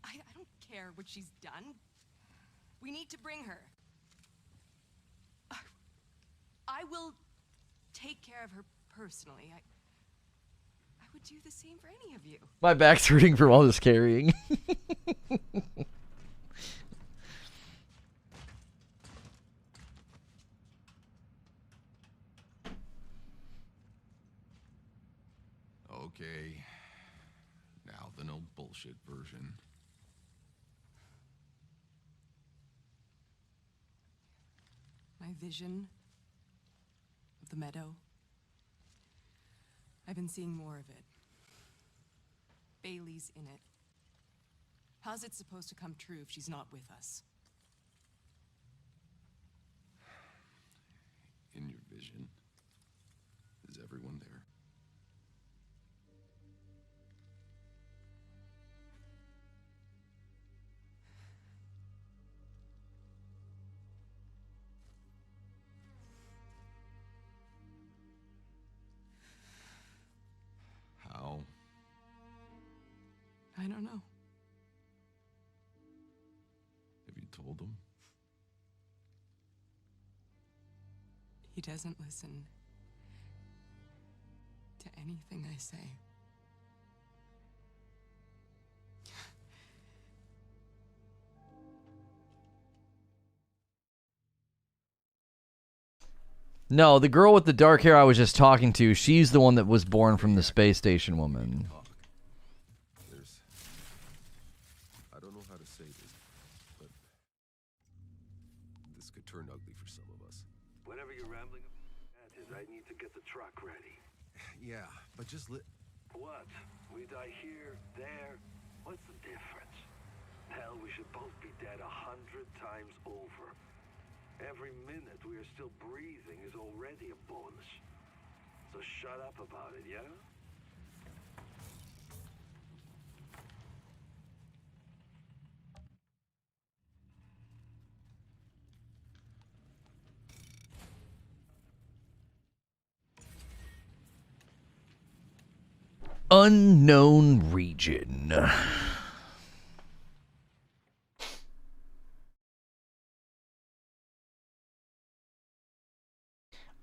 I don't care what she's done. We need to bring her. I will take care of her personally. I would do the same for any of you. My back's hurting from all this carrying. Okay. Now the no bullshit version. My vision of the meadow. I've been seeing more of it. Bailey's in it. How's it supposed to come true if she's not with us? In your vision, is everyone there? How? I don't know. Have you told them? He doesn't listen to anything I say. No, the girl with the dark hair I was just talking to, she's the one that was born from the space station woman. I don't know how to say this, but this could turn ugly for some of us. Whatever you're rambling about is I need to get the truck ready. Yeah, but just What? We die here, there. What's the difference? Hell, we should both be dead 100 times over. Every minute we are still breathing is already a bonus. So shut up about it, yeah? Unknown region.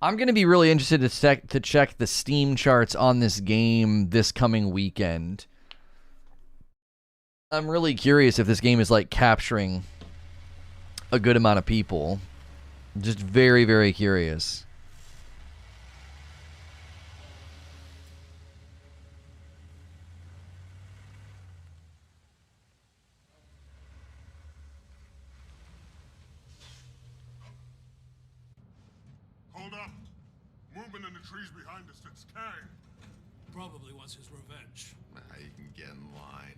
I'm going to be really interested to check the Steam charts on this game this coming weekend. I'm really curious if this game is like capturing a good amount of people. Just very, very curious. Hold up. Movement in the trees behind us. It's Kang. Probably wants his revenge. You can get in line.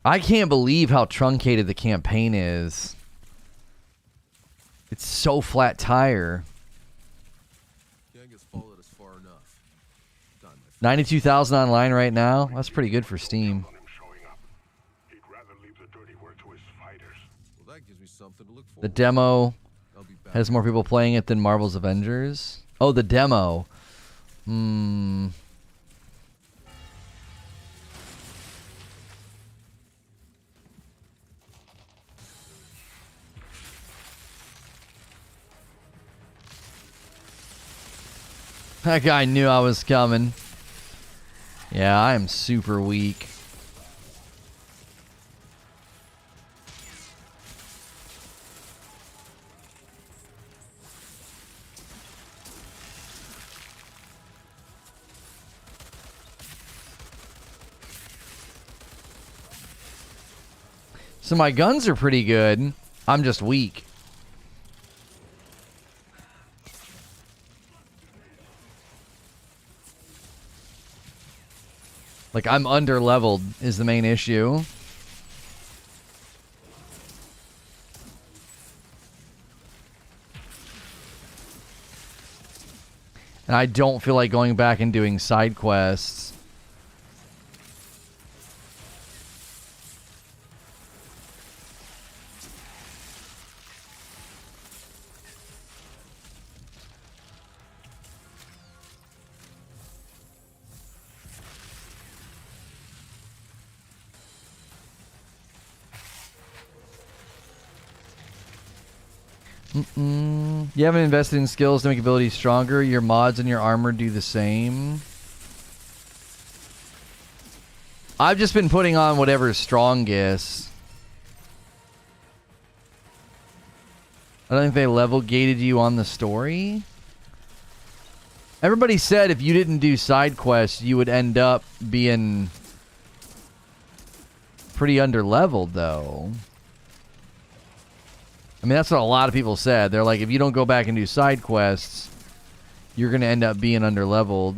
I can't believe how truncated the campaign is. It's so flat tire. Can't get followed us far enough. 92,000 online right now. That's pretty good for Steam. Well, that gives me something to look for. The demo has more people playing it than Marvel's Avengers. Oh, the demo. That guy knew I was coming. Yeah, I am super weak. So my guns are pretty good. I'm just weak. Like, I'm under-leveled is the main issue. And I don't feel like going back and doing side quests. You haven't invested in skills to make abilities stronger. Your mods and your armor do the same. I've just been putting on whatever is strongest. I don't think they level gated you on the story. Everybody said if you didn't do side quests, you would end up being pretty under-leveled, though. I mean, that's what a lot of people said. They're like, if you don't go back and do side quests, you're going to end up being under-leveled.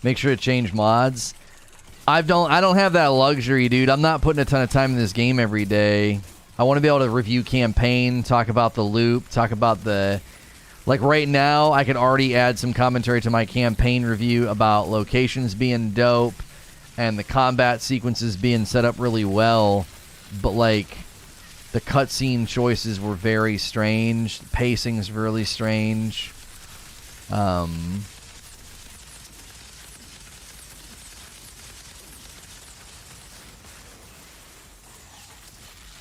Make sure to change mods. I don't have that luxury, dude. I'm not putting a ton of time in this game every day. I want to be able to review campaign, talk about the loop, talk about the... Like right now, I could already add some commentary to my campaign review about locations being dope and the combat sequences being set up really well, but like the cutscene choices were very strange. The pacing's really strange.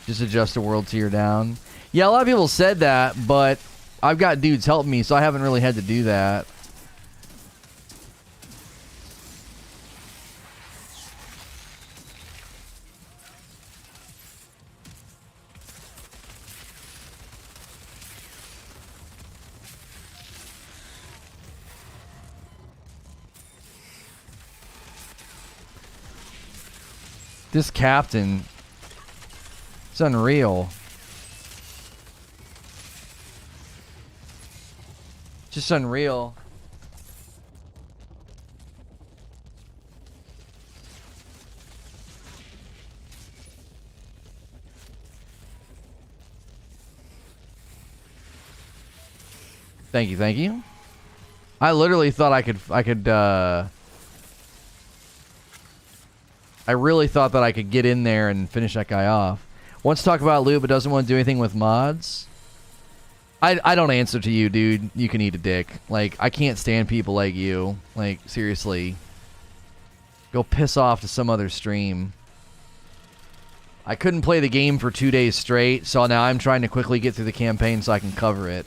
Just adjust the world tier down. Yeah, a lot of people said that, but I've got dudes helping me, so I haven't really had to do that. This captain, it's unreal. Just unreal. Thank you, thank you. I literally thought I really thought that I could get in there and finish that guy off. Wants to talk about loot, but doesn't want to do anything with mods. I don't answer to you, dude. You can eat a dick. Like, I can't stand people like you. Like, seriously. Go piss off to some other stream. I couldn't play the game for 2 days straight, so now I'm trying to quickly get through the campaign so I can cover it.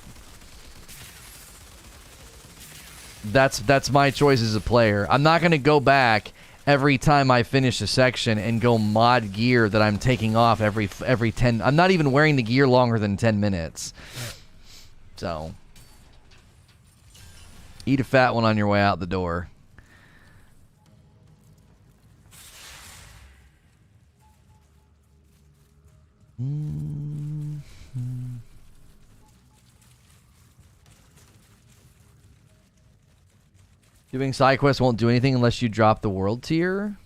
That's my choice as a player. I'm not going to go back every time I finish a section and go mod gear that I'm taking off every 10. I'm not even wearing the gear longer than 10 minutes. So, eat a fat one on your way out the door. Doing side quests won't do anything unless you drop the world tier.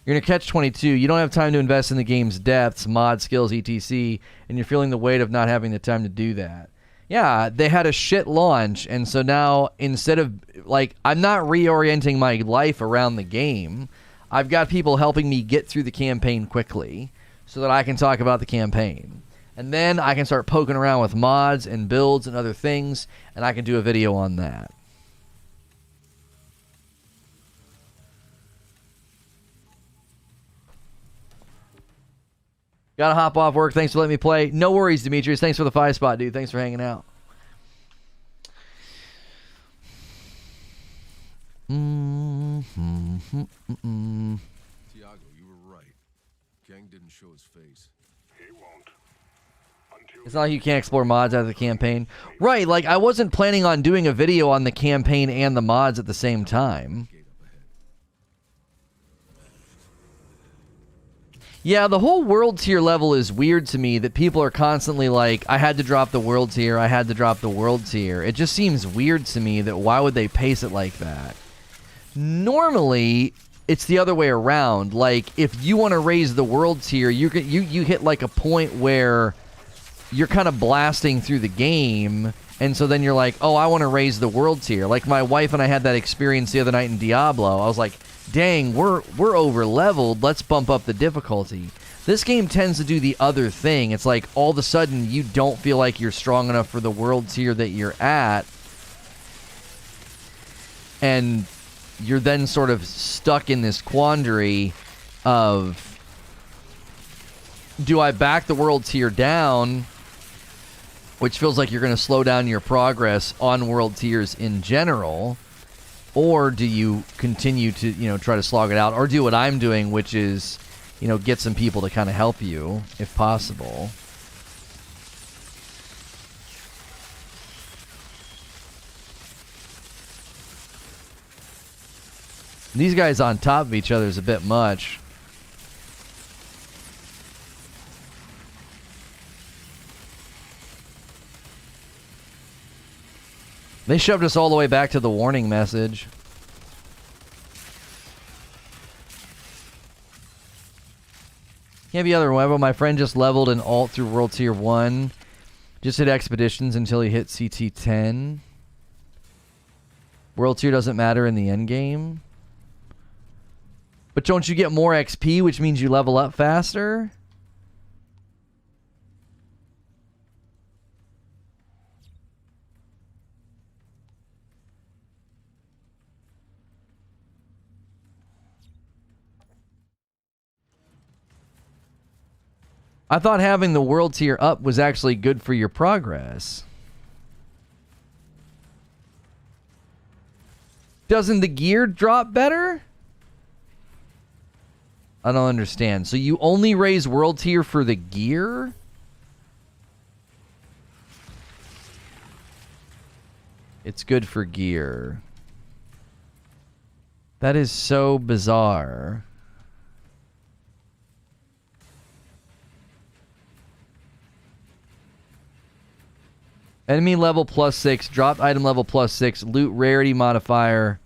You're in a catch-22. You don't have time to invest in the game's depths, mod skills, etc., and you're feeling the weight of not having the time to do that. Yeah, they had a shit launch, and so now instead of, like, I'm not reorienting my life around the game. I've got people helping me get through the campaign quickly so that I can talk about the campaign. And then I can start poking around with mods and builds and other things, and I can do a video on that. Gotta hop off work. Thanks for letting me play. No worries, Demetrius. Thanks for the 5 spot, dude. Thanks for hanging out. Tiago, you were right. Gang didn't show his face. He won't. It's not like you can't explore mods out of the campaign. Right, like I wasn't planning on doing a video on the campaign and the mods at the same time. Yeah, the whole world tier level is weird to me, that people are constantly like, I had to drop the world tier, I had to drop the world tier. It just seems weird to me that why would they pace it like that? Normally, it's the other way around. Like, if you want to raise the world tier, you hit like a point where you're kind of blasting through the game, and so then you're like, oh, I want to raise the world tier. Like my wife and I had that experience the other night in Diablo. I was like, dang, we're over leveled. Let's bump up the difficulty. This game tends to do the other thing. It's like all of a sudden you don't feel like you're strong enough for the world tier that you're at, and you're then sort of stuck in this quandary of, do I back the world tier down, which feels like you're going to slow down your progress on world tiers in general, or do you continue to, try to slog it out, or do what I'm doing, which is, get some people to kind of help you, if possible. These guys on top of each other is a bit much. They shoved us all the way back to the warning message. Can't be other level. My friend just leveled an alt through World Tier 1. Just hit expeditions until he hit CT 10. World Tier doesn't matter in the end game. But don't you get more XP, which means you level up faster? I thought having the world tier up was actually good for your progress. Doesn't the gear drop better? I don't understand. So you only raise world tier for the gear? It's good for gear. That is so bizarre. Enemy level +6, dropped item level +6, loot rarity modifier.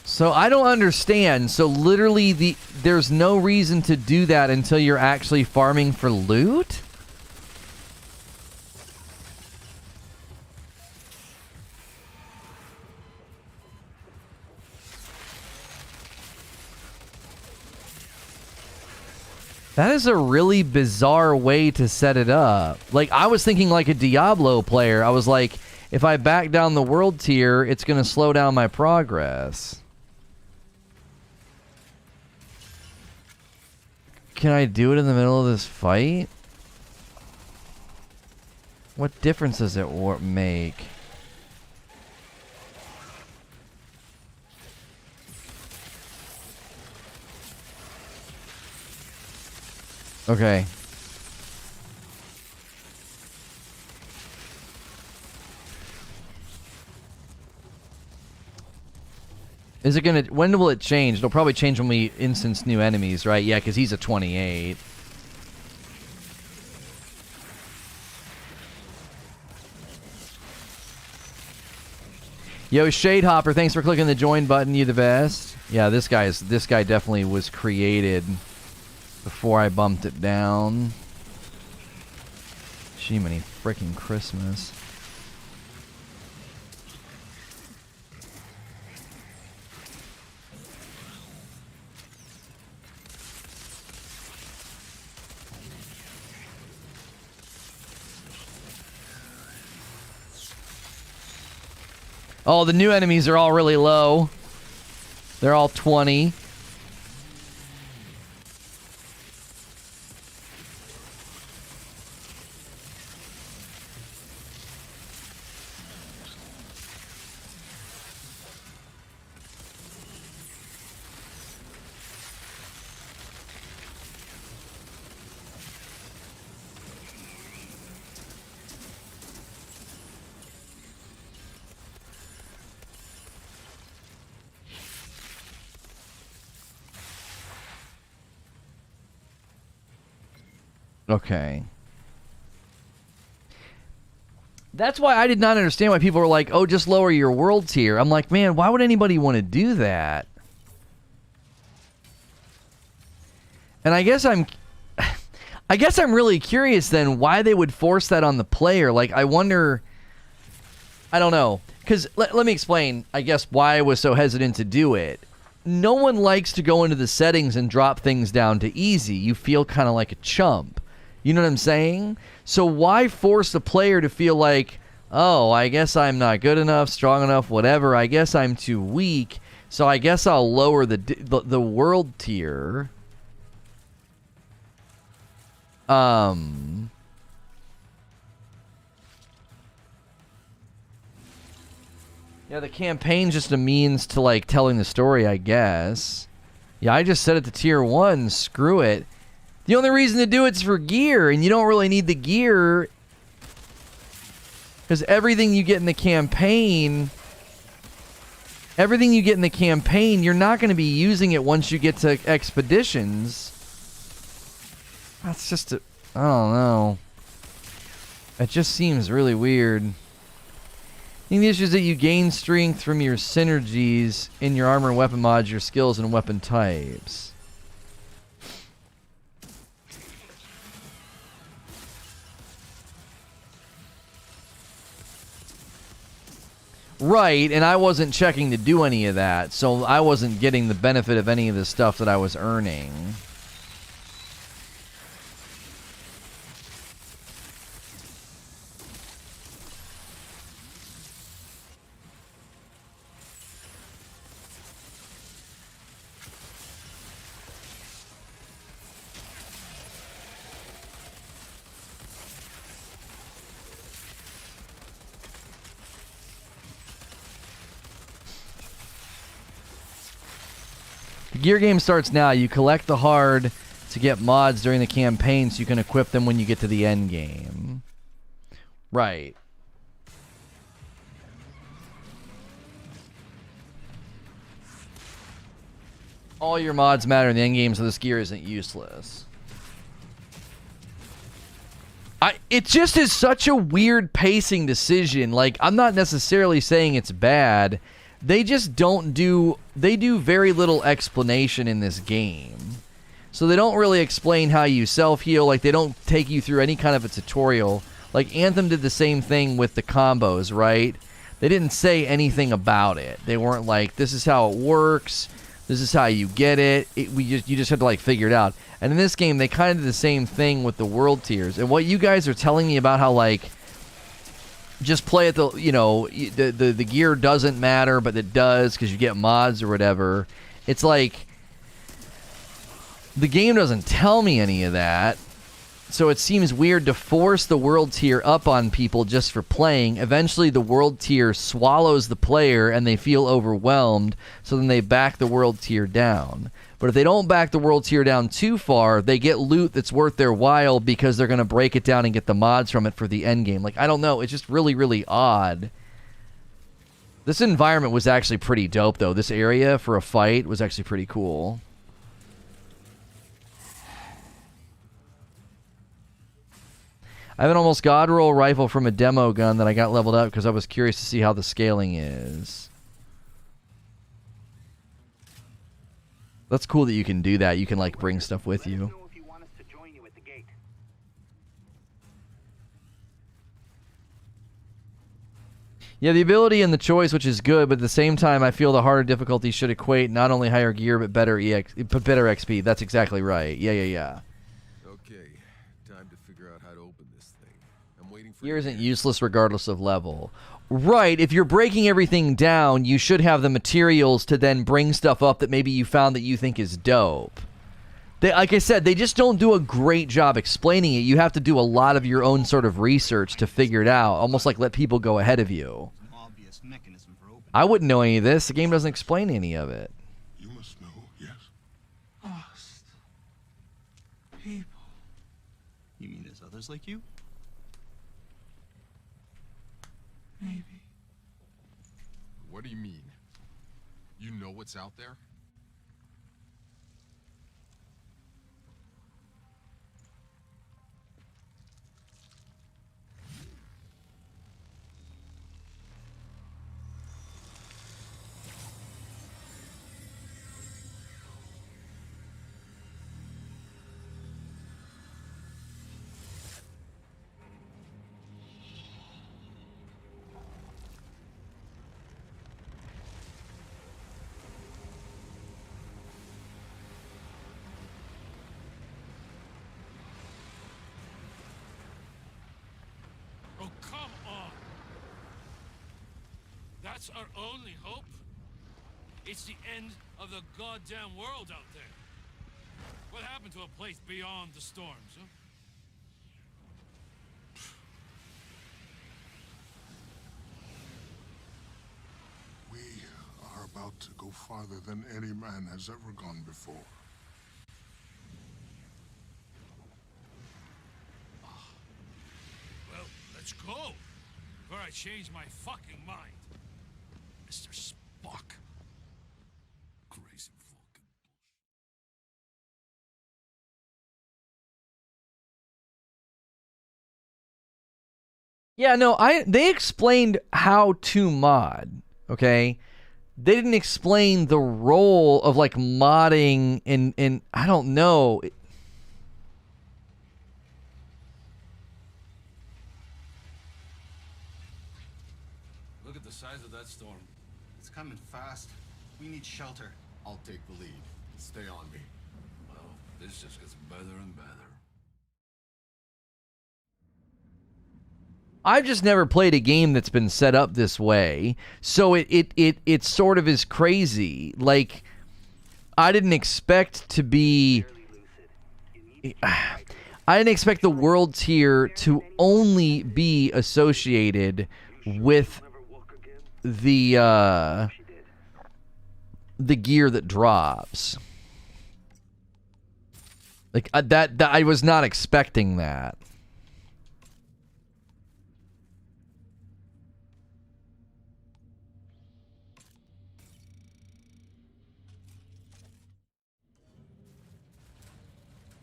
So I don't understand. So literally there's no reason to do that until you're actually farming for loot? That is a really bizarre way to set it up. Like, I was thinking like a Diablo player. I was like, if I back down the world tier, it's going to slow down my progress. Can I do it in the middle of this fight? What difference does it make? Okay. Is it gonna... When will it change? It'll probably change when we instance new enemies, right? Yeah, because he's a 28. Yo, Shade Hopper, thanks for clicking the join button. You the best. Yeah, this guy definitely was created before I bumped it down. Shiminy freaking Christmas. Oh, the new enemies are all really low. They're all 20. Okay. That's why I did not understand why people were like, oh, just lower your world tier. I'm like, man, why would anybody want to do that? And I guess I'm really curious then why they would force that on the player. Like, I wonder, I don't know. Because let me explain, I guess, why I was so hesitant to do it. No one likes to go into the settings and drop things down to easy. You feel kind of like a chump. You know what I'm saying? So why force the player to feel like, oh, I guess I'm not good enough, strong enough, whatever. I guess I'm too weak. So I guess I'll lower the world tier. Yeah, the campaign's just a means to, like, telling the story, I guess. Yeah, I just set it to tier 1. Screw it. The only reason to do it's for gear, and you don't really need the gear because everything you get in the campaign, you're not going to be using it once you get to expeditions. That's just I don't know. It just seems really weird. I think the issue is that you gain strength from your synergies in your armor and weapon mods, your skills and weapon types. Right, and I wasn't checking to do any of that, so I wasn't getting the benefit of any of the stuff that I was earning. The gear game starts now. You collect the hard to get mods during the campaign so you can equip them when you get to the end game. Right. All your mods matter in the end game, so this gear isn't useless. It just is such a weird pacing decision. Like, I'm not necessarily saying it's bad. They just don't do... They do very little explanation in this game. So they don't really explain how you self-heal. Like, they don't take you through any kind of a tutorial. Like, Anthem did the same thing with the combos, right? They didn't say anything about it. They weren't like, this is how it works. This is how you get it. You just had to, like, figure it out. And in this game, they kind of did the same thing with the world tiers. And what you guys are telling me about how, like... Just play it, the gear doesn't matter, but it does because you get mods or whatever. It's like the game doesn't tell me any of that. So it seems weird to force the world tier up on people just for playing. Eventually the world tier swallows the player and they feel overwhelmed, so then they back the world tier down. But if they don't back the world tier down too far, they get loot that's worth their while because they're going to break it down and get the mods from it for the end game. Like, I don't know. It's just really, really odd. This environment was actually pretty dope, though. This area for a fight was actually pretty cool. I have an almost god roll rifle from a demo gun that I got leveled up because I was curious to see how the scaling is. That's cool that you can do that. You can like bring stuff with you. Yeah, the ability and the choice, which is good, but at the same time, I feel the harder difficulty should equate not only higher gear but better better XP. That's exactly right. Yeah. Okay, time to figure out how to open this thing. I'm waiting for Gear isn't useless regardless of level. Right, if you're breaking everything down, you should have the materials to then bring stuff up that maybe you found that you think is dope. Like I said, they just don't do a great job explaining it. You have to do a lot of your own sort of research to figure it out, almost like let people go ahead of you. I wouldn't know any of this. The game doesn't explain any of it. You must know, yes. Lost people. You mean there's others like you? Maybe. What do you mean? You know what's out there? Oh, come on! That's our only hope? It's the end of the goddamn world out there. What happened to a place beyond the storms, huh? We are about to go farther than any man has ever gone before. Well, let's go! Before I change my fucking mind. Mr. Spock. Crazy fucking Yeah, no, they explained how to mod, okay? They didn't explain the role of like modding and I don't know. Look at the size of that storm. It's coming fast. We need shelter. I'll take the lead. Stay on me. Well, this just gets better and better. I've just never played a game that's been set up this way, so it sort of is crazy. Like, I didn't expect to be... I didn't expect the world tier to only be associated with the gear that drops. Like, that I was not expecting that.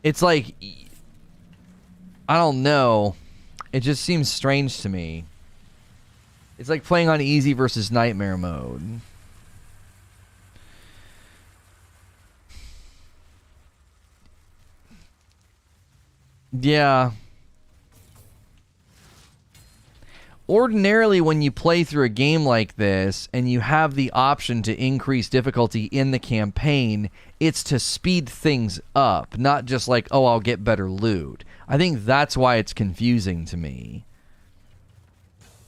It's like, I don't know. It just seems strange to me. It's like playing on easy versus nightmare mode. Yeah. Ordinarily, when you play through a game like this and you have the option to increase difficulty in the campaign, it's to speed things up, not just like, oh, I'll get better loot. I think that's why it's confusing to me.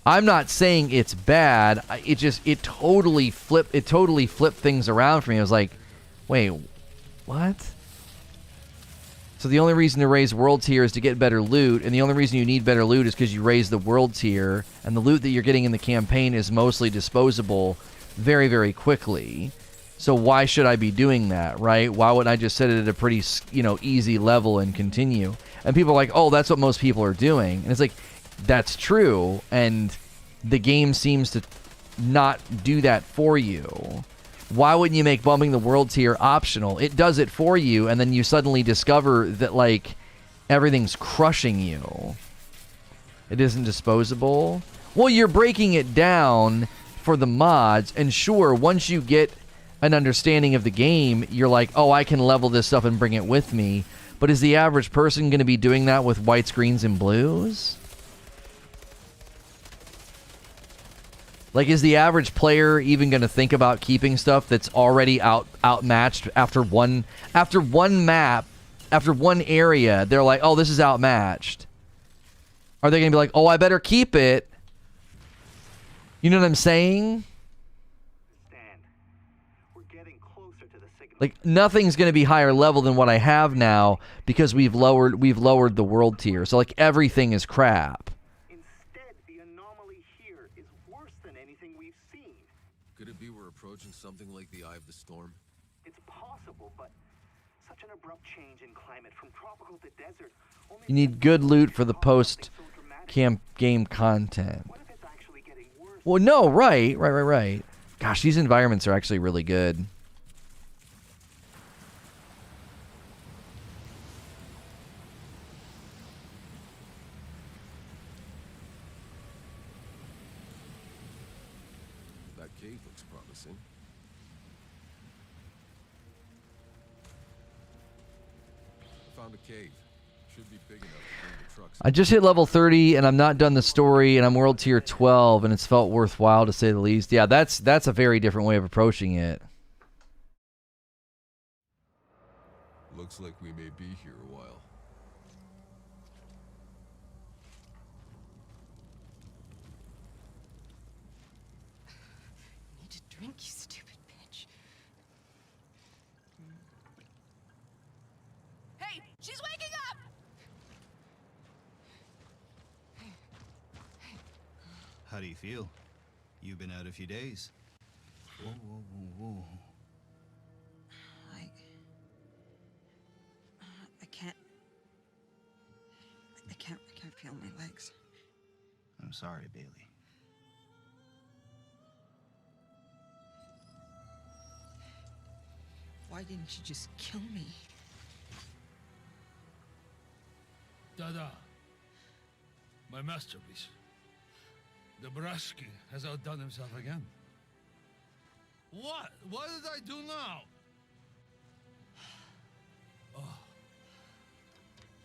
I'm not saying it's bad. It totally flipped things around for me. I was like, wait, what? So the only reason to raise world tier is to get better loot, and the only reason you need better loot is because you raise the world tier, and the loot that you're getting in the campaign is mostly disposable very, very quickly. So why should I be doing that, right? Why wouldn't I just set it at a pretty, easy level and continue? And people are like, oh, that's what most people are doing. And it's like, that's true, and the game seems to not do that for you. Why wouldn't you make bumping the world tier optional? It does it for you, and then you suddenly discover that, like, everything's crushing you. It isn't disposable. Well, you're breaking it down for the mods, and sure, once you get an understanding of the game, you're like, oh, I can level this up and bring it with me. But is the average person going to be doing that with whites, greens, and blues? Like, is the average player even going to think about keeping stuff that's already outmatched after one map, after one area? They're like, oh, this is outmatched. Are they going to be like, oh, I better keep it? You know what I'm saying? Like, nothing's going to be higher level than what I have now because we've lowered the world tier. So like everything is crap. Instead, the anomaly here is worse than anything we've seen. Could it be we're approaching something like the Eye of the Storm? It's possible, but such an abrupt change in climate from tropical to desert. You need good loot for the post-camp game content. Well, no, right. Gosh, these environments are actually really good. That cave looks promising. I found a cave. Should be big enough to bring the trucks. I just hit level 30 and I'm not done the story and I'm world tier 12 and it's felt worthwhile to say the least. Yeah, that's a very different way of approaching it. Looks like we may be here a while. Need to drink, you stupid bitch. Hey, she's waking up! How do you feel? You've been out a few days. Whoa, whoa, whoa, whoa. I can't feel my legs. I'm sorry, Bailey. Why didn't you just kill me? Dada. My masterpiece. Dabrowski has outdone himself again. What? What did I do now? Oh.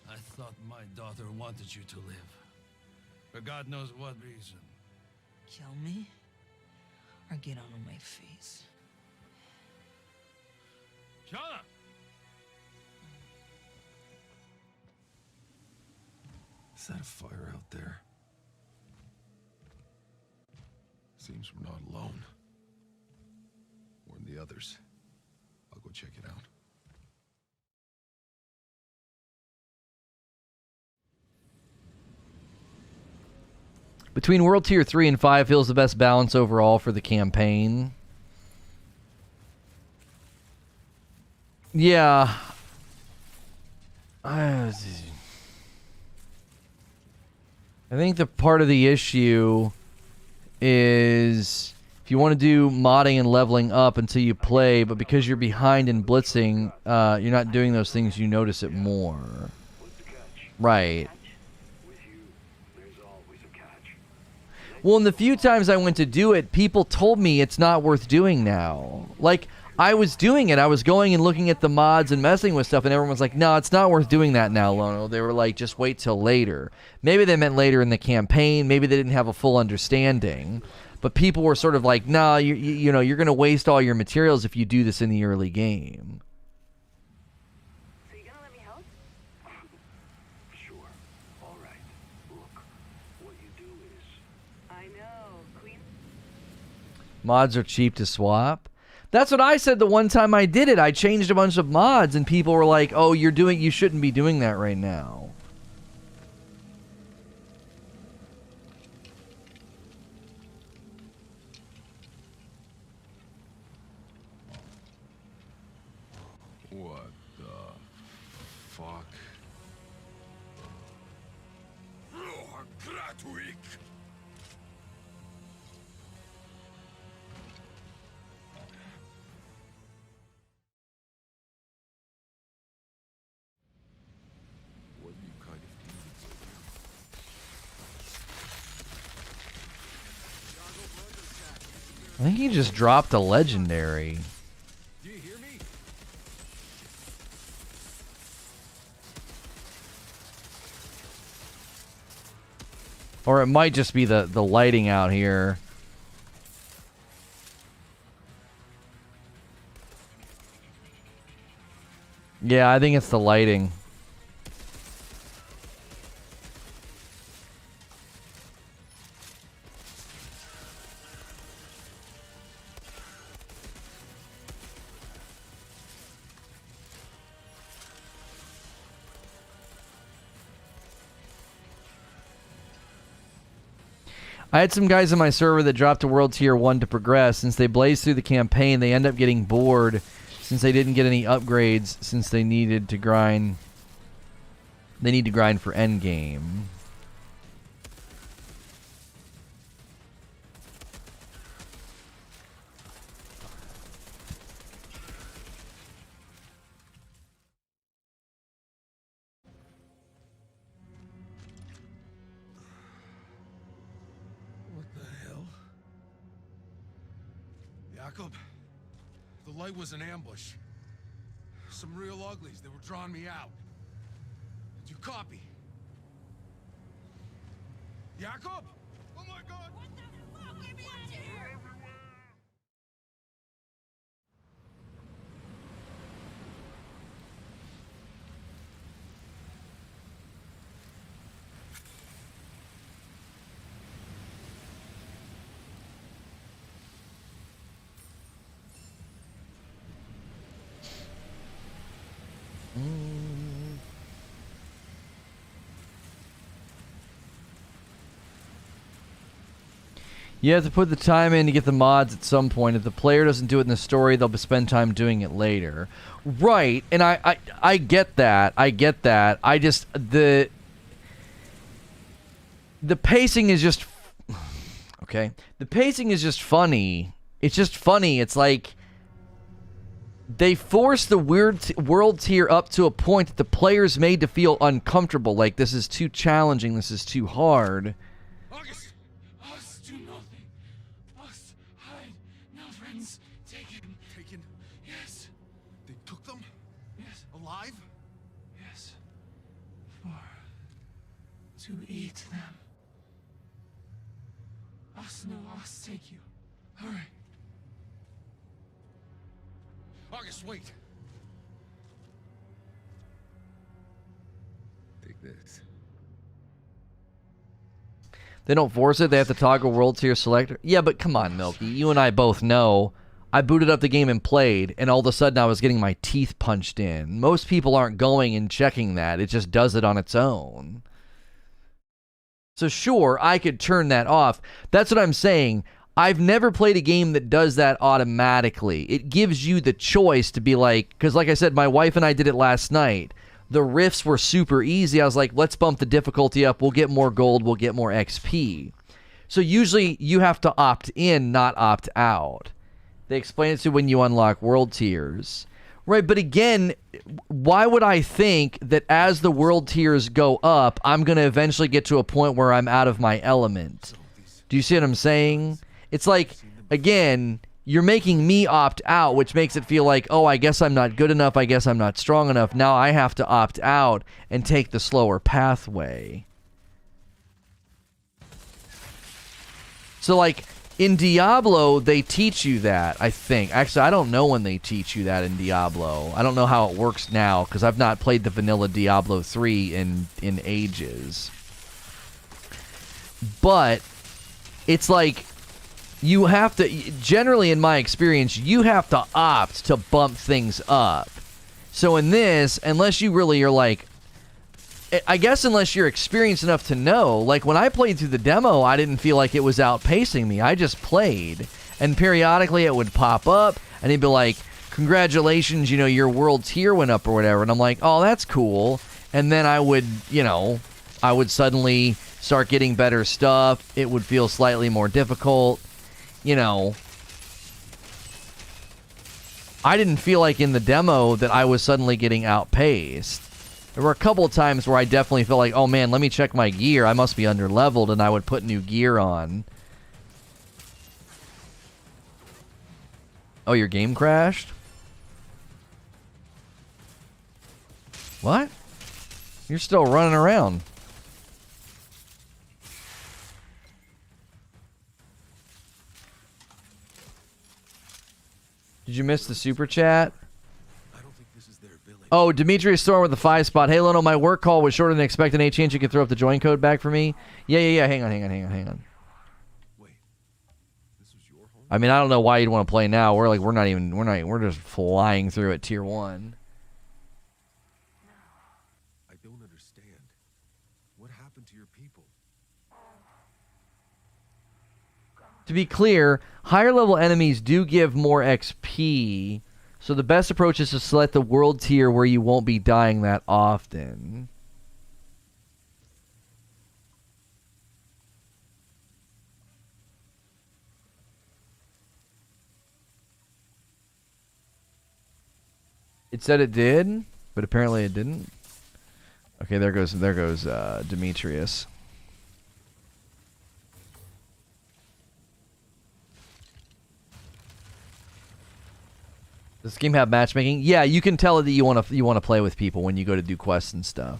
I thought my daughter wanted you to live. For God knows what reason. Kill me? Or get on my face? Shut up! Is that a fire out there? Seems we're not alone. Warn the others. I'll go check it out. Between World Tier 3 and 5 feels the best balance overall for the campaign. Yeah. I think the part of the issue is if you want to do modding and leveling up until you play, but because you're behind in blitzing, you're not doing those things, you notice it more. Right. Well, in the few times I went to do it, people told me it's not worth doing now. Like, I was doing it. I was going and looking at the mods and messing with stuff, and everyone was like, no, it's not worth doing that now, Lono. They were like, just wait till later. Maybe they meant later in the campaign. Maybe they didn't have a full understanding. But people were sort of like, no, you know, you're going to waste all your materials if you do this in the early game. So you gonna let me help? Sure. All right. Look, what you do is... I know, Queen. Mods are cheap to swap. That's what I said the one time I did it. I changed a bunch of mods, and people were like, oh, you shouldn't be doing that right now. What the fuck? What new kind of demons are think he just dropped a legendary. Do you hear me? Or it might just be the lighting out here. Yeah, I think it's the lighting. I had some guys in my server that dropped to World Tier 1 to progress. Since they blazed through the campaign, they end up getting bored since they didn't get any upgrades since they needed to grind. They need to grind for endgame. What the hell? Jakob, the light was an ambush. Some real uglies. They were drawing me out. Did you copy? Jakob? Oh my God! What the fuck? Get me out of here! You have to put the time in to get the mods at some point. If the player doesn't do it in the story, they'll spend time doing it later. Right, and I get that. I get that. I just the pacing is just okay. The pacing is just funny. It's just funny. It's like they force the world tier up to a point that the player's made to feel uncomfortable. Like this is too challenging. This is too hard. To eat them. Us no us take you. Hurry. August, wait. Take this. They don't force it. They have to toggle world tier selector. Yeah, but come on, Milky. You and I both know. I booted up the game and played, and all of a sudden I was getting my teeth punched in. Most people aren't going and checking that. It just does it on its own. So sure, I could turn that off. That's what I'm saying. I've never played a game that does that automatically. It gives you the choice to be like, because like I said, my wife and I did it last night. The rifts were super easy. I was like, let's bump the difficulty up. We'll get more gold. We'll get more XP. So usually you have to opt in, not opt out. They explain it to when you unlock world tiers. Right, but again, why would I think that as the world tiers go up, I'm going to eventually get to a point where I'm out of my element? Do you see what I'm saying? It's like, again, you're making me opt out, which makes it feel like, oh, I guess I'm not good enough. I guess I'm not strong enough. Now I have to opt out and take the slower pathway. So, like, in Diablo, they teach you that, I think. Actually, I don't know when they teach you that in Diablo. I don't know how it works now, because I've not played the vanilla Diablo 3 in ages. But it's like, you have to, generally in my experience, you have to opt to bump things up. So in this, unless you really are like, I guess unless you're experienced enough to know, like when I played through the demo, I didn't feel like it was outpacing me. I just played, and periodically it would pop up, and it'd be like, congratulations, you know, your world tier went up or whatever, and I'm like, oh, that's cool. And then I would, you know, I would suddenly start getting better stuff. It would feel slightly more difficult, you know. I didn't feel like in the demo that I was suddenly getting outpaced. There were a couple of times where I definitely felt like, oh man, let me check my gear. I must be under-leveled, and I would put new gear on. Oh, your game crashed? What? You're still running around. Did you miss the super chat? Oh, Demetrius Storm with the 5 spot. Hey, Lono, my work call was shorter than expected. Any chance you could throw up the join code back for me? Yeah. Hang on. I mean, I don't know why you'd want to play now. We're just flying through at tier 1. I don't understand. What happened to your people? To be clear, higher level enemies do give more XP, so the best approach is to select the world tier where you won't be dying that often. It said it did, but apparently it didn't. Okay, there goes Demetrius. Does this game have matchmaking? Yeah, you can tell it that you want to play with people when you go to do quests and stuff.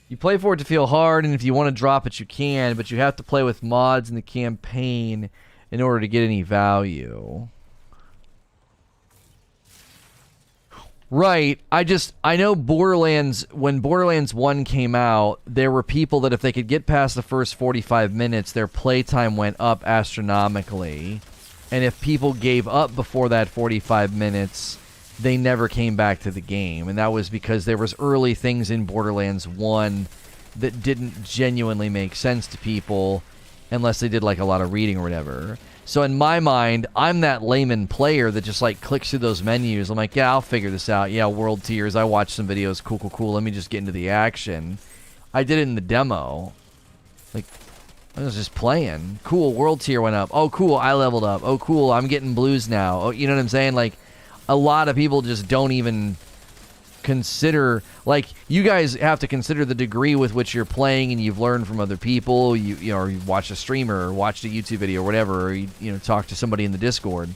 You play for it to feel hard, and if you want to drop it, you can, but you have to play with mods in the campaign in order to get any value. Right. I know Borderlands, when Borderlands 1 came out, there were people that if they could get past the first 45 minutes, their playtime went up astronomically. And if people gave up before that 45 minutes, they never came back to the game. And that was because there was early things in Borderlands 1 that didn't genuinely make sense to people unless they did like a lot of reading or whatever. So in my mind, I'm that layman player that just like clicks through those menus. I'm like, yeah, I'll figure this out. Yeah, world tiers. I watched some videos. Cool. Let me just get into the action. I did it in the demo. Like, I was just playing. Cool, world tier went up. Oh, cool, I leveled up. Oh, cool, I'm getting blues now. Oh, you know what I'm saying? Like, a lot of people just don't even consider, like, you guys have to consider the degree with which you're playing, and you've learned from other people, you know, or you've watched a streamer or watched a YouTube video or whatever, or you know, talk to somebody in the Discord.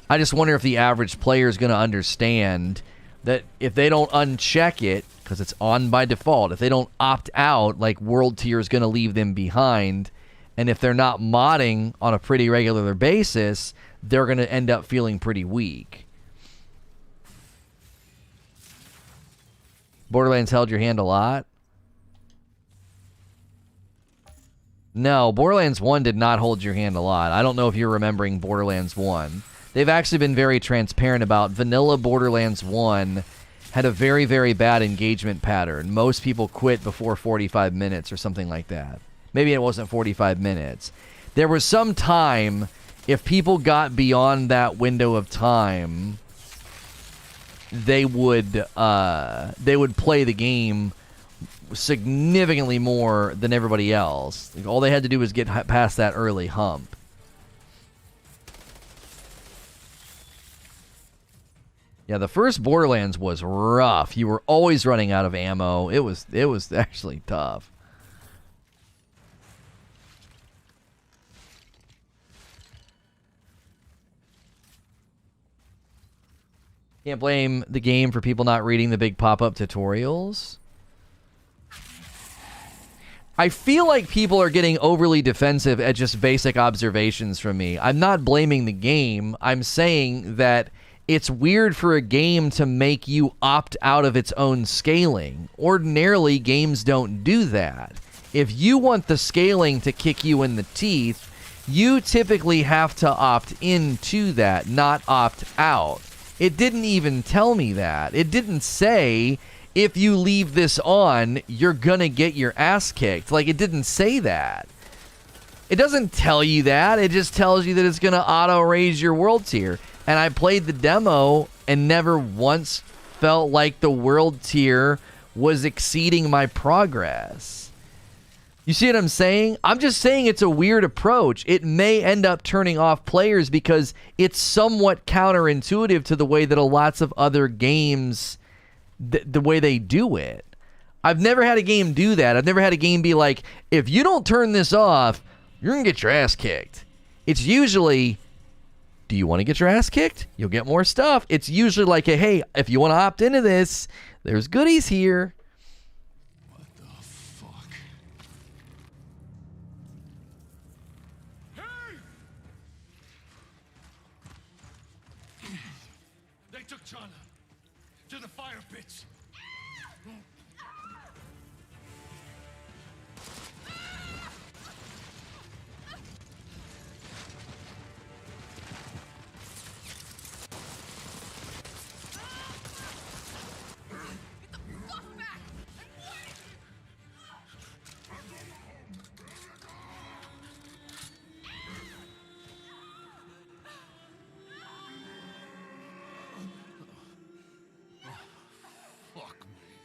I just wonder if the average player is going to understand that if they don't uncheck it, because it's on by default, if they don't opt out, like, world tier is going to leave them behind, and if they're not modding on a pretty regular basis, they're going to end up feeling pretty weak. Borderlands held your hand a lot? No, Borderlands 1 did not hold your hand a lot. I don't know if you're remembering Borderlands 1. They've actually been very transparent about vanilla Borderlands 1 had a very, very bad engagement pattern. Most people quit before 45 minutes or something like that. Maybe it wasn't 45 minutes. There was some time, if people got beyond that window of time, they would play the game significantly more than everybody else. Like, all they had to do was get past that early hump. Yeah, the first Borderlands was rough. You were always running out of ammo. It was actually tough. Can't blame the game for people not reading the big pop-up tutorials. I feel like people are getting overly defensive at just basic observations from me. I'm not blaming the game. I'm saying that it's weird for a game to make you opt out of its own scaling. Ordinarily, games don't do that. If you want the scaling to kick you in the teeth, you typically have to opt into that, not opt out. It didn't even tell me that. It didn't say, if you leave this on, you're gonna get your ass kicked. Like, it didn't say that. It doesn't tell you that. It just tells you that it's gonna auto-raise your world tier. And I played the demo and never once felt like the world tier was exceeding my progress. You see what I'm saying? I'm just saying it's a weird approach. It may end up turning off players because it's somewhat counterintuitive to the way that lots of other games, the way they do it. I've never had a game do that. I've never had a game be like, if you don't turn this off, you're going to get your ass kicked. It's usually, do you want to get your ass kicked? You'll get more stuff. It's usually like, hey, if you want to opt into this, there's goodies here. What the fuck? They took Chana to the fire pits. Fuck me.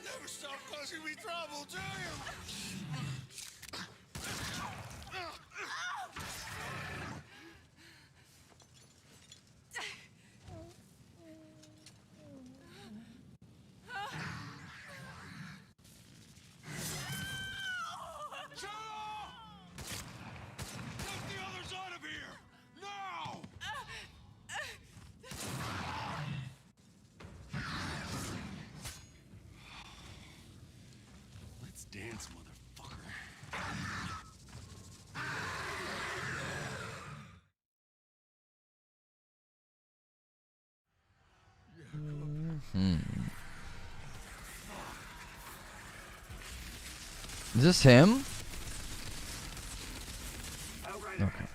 Never stop causing me trouble, do you? Get the others out of here! Now! Let's dance, motherfucker. Is this him? Okay.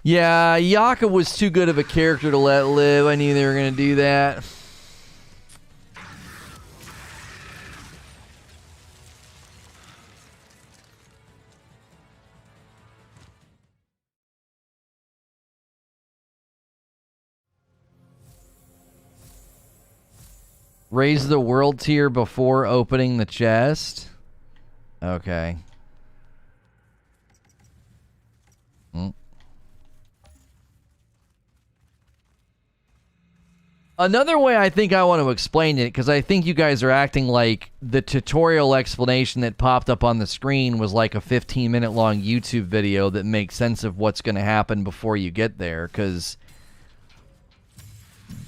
Yeah, Yaka was too good of a character to let live. I knew they were going to do that. Raise the world tier before opening the chest. Okay. Another way I think I want to explain it, because I think you guys are acting like the tutorial explanation that popped up on the screen was like a 15-minute long YouTube video that makes sense of what's going to happen before you get there, because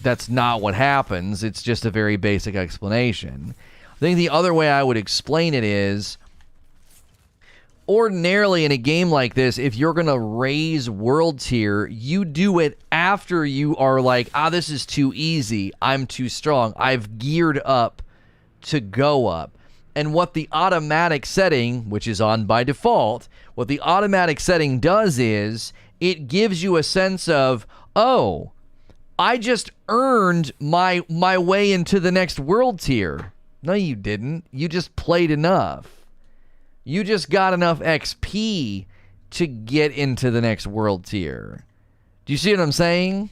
that's not what happens. It's just a very basic explanation. I think the other way I would explain it is, ordinarily in a game like this, if you're going to raise world tier, you do it after you are like, this is too easy. I'm too strong. I've geared up to go up. And what the automatic setting, which is on by default, what the automatic setting does is it gives you a sense of, oh, I just earned my way into the next world tier. No, you didn't. You just played enough. You just got enough XP to get into the next world tier. Do you see what I'm saying?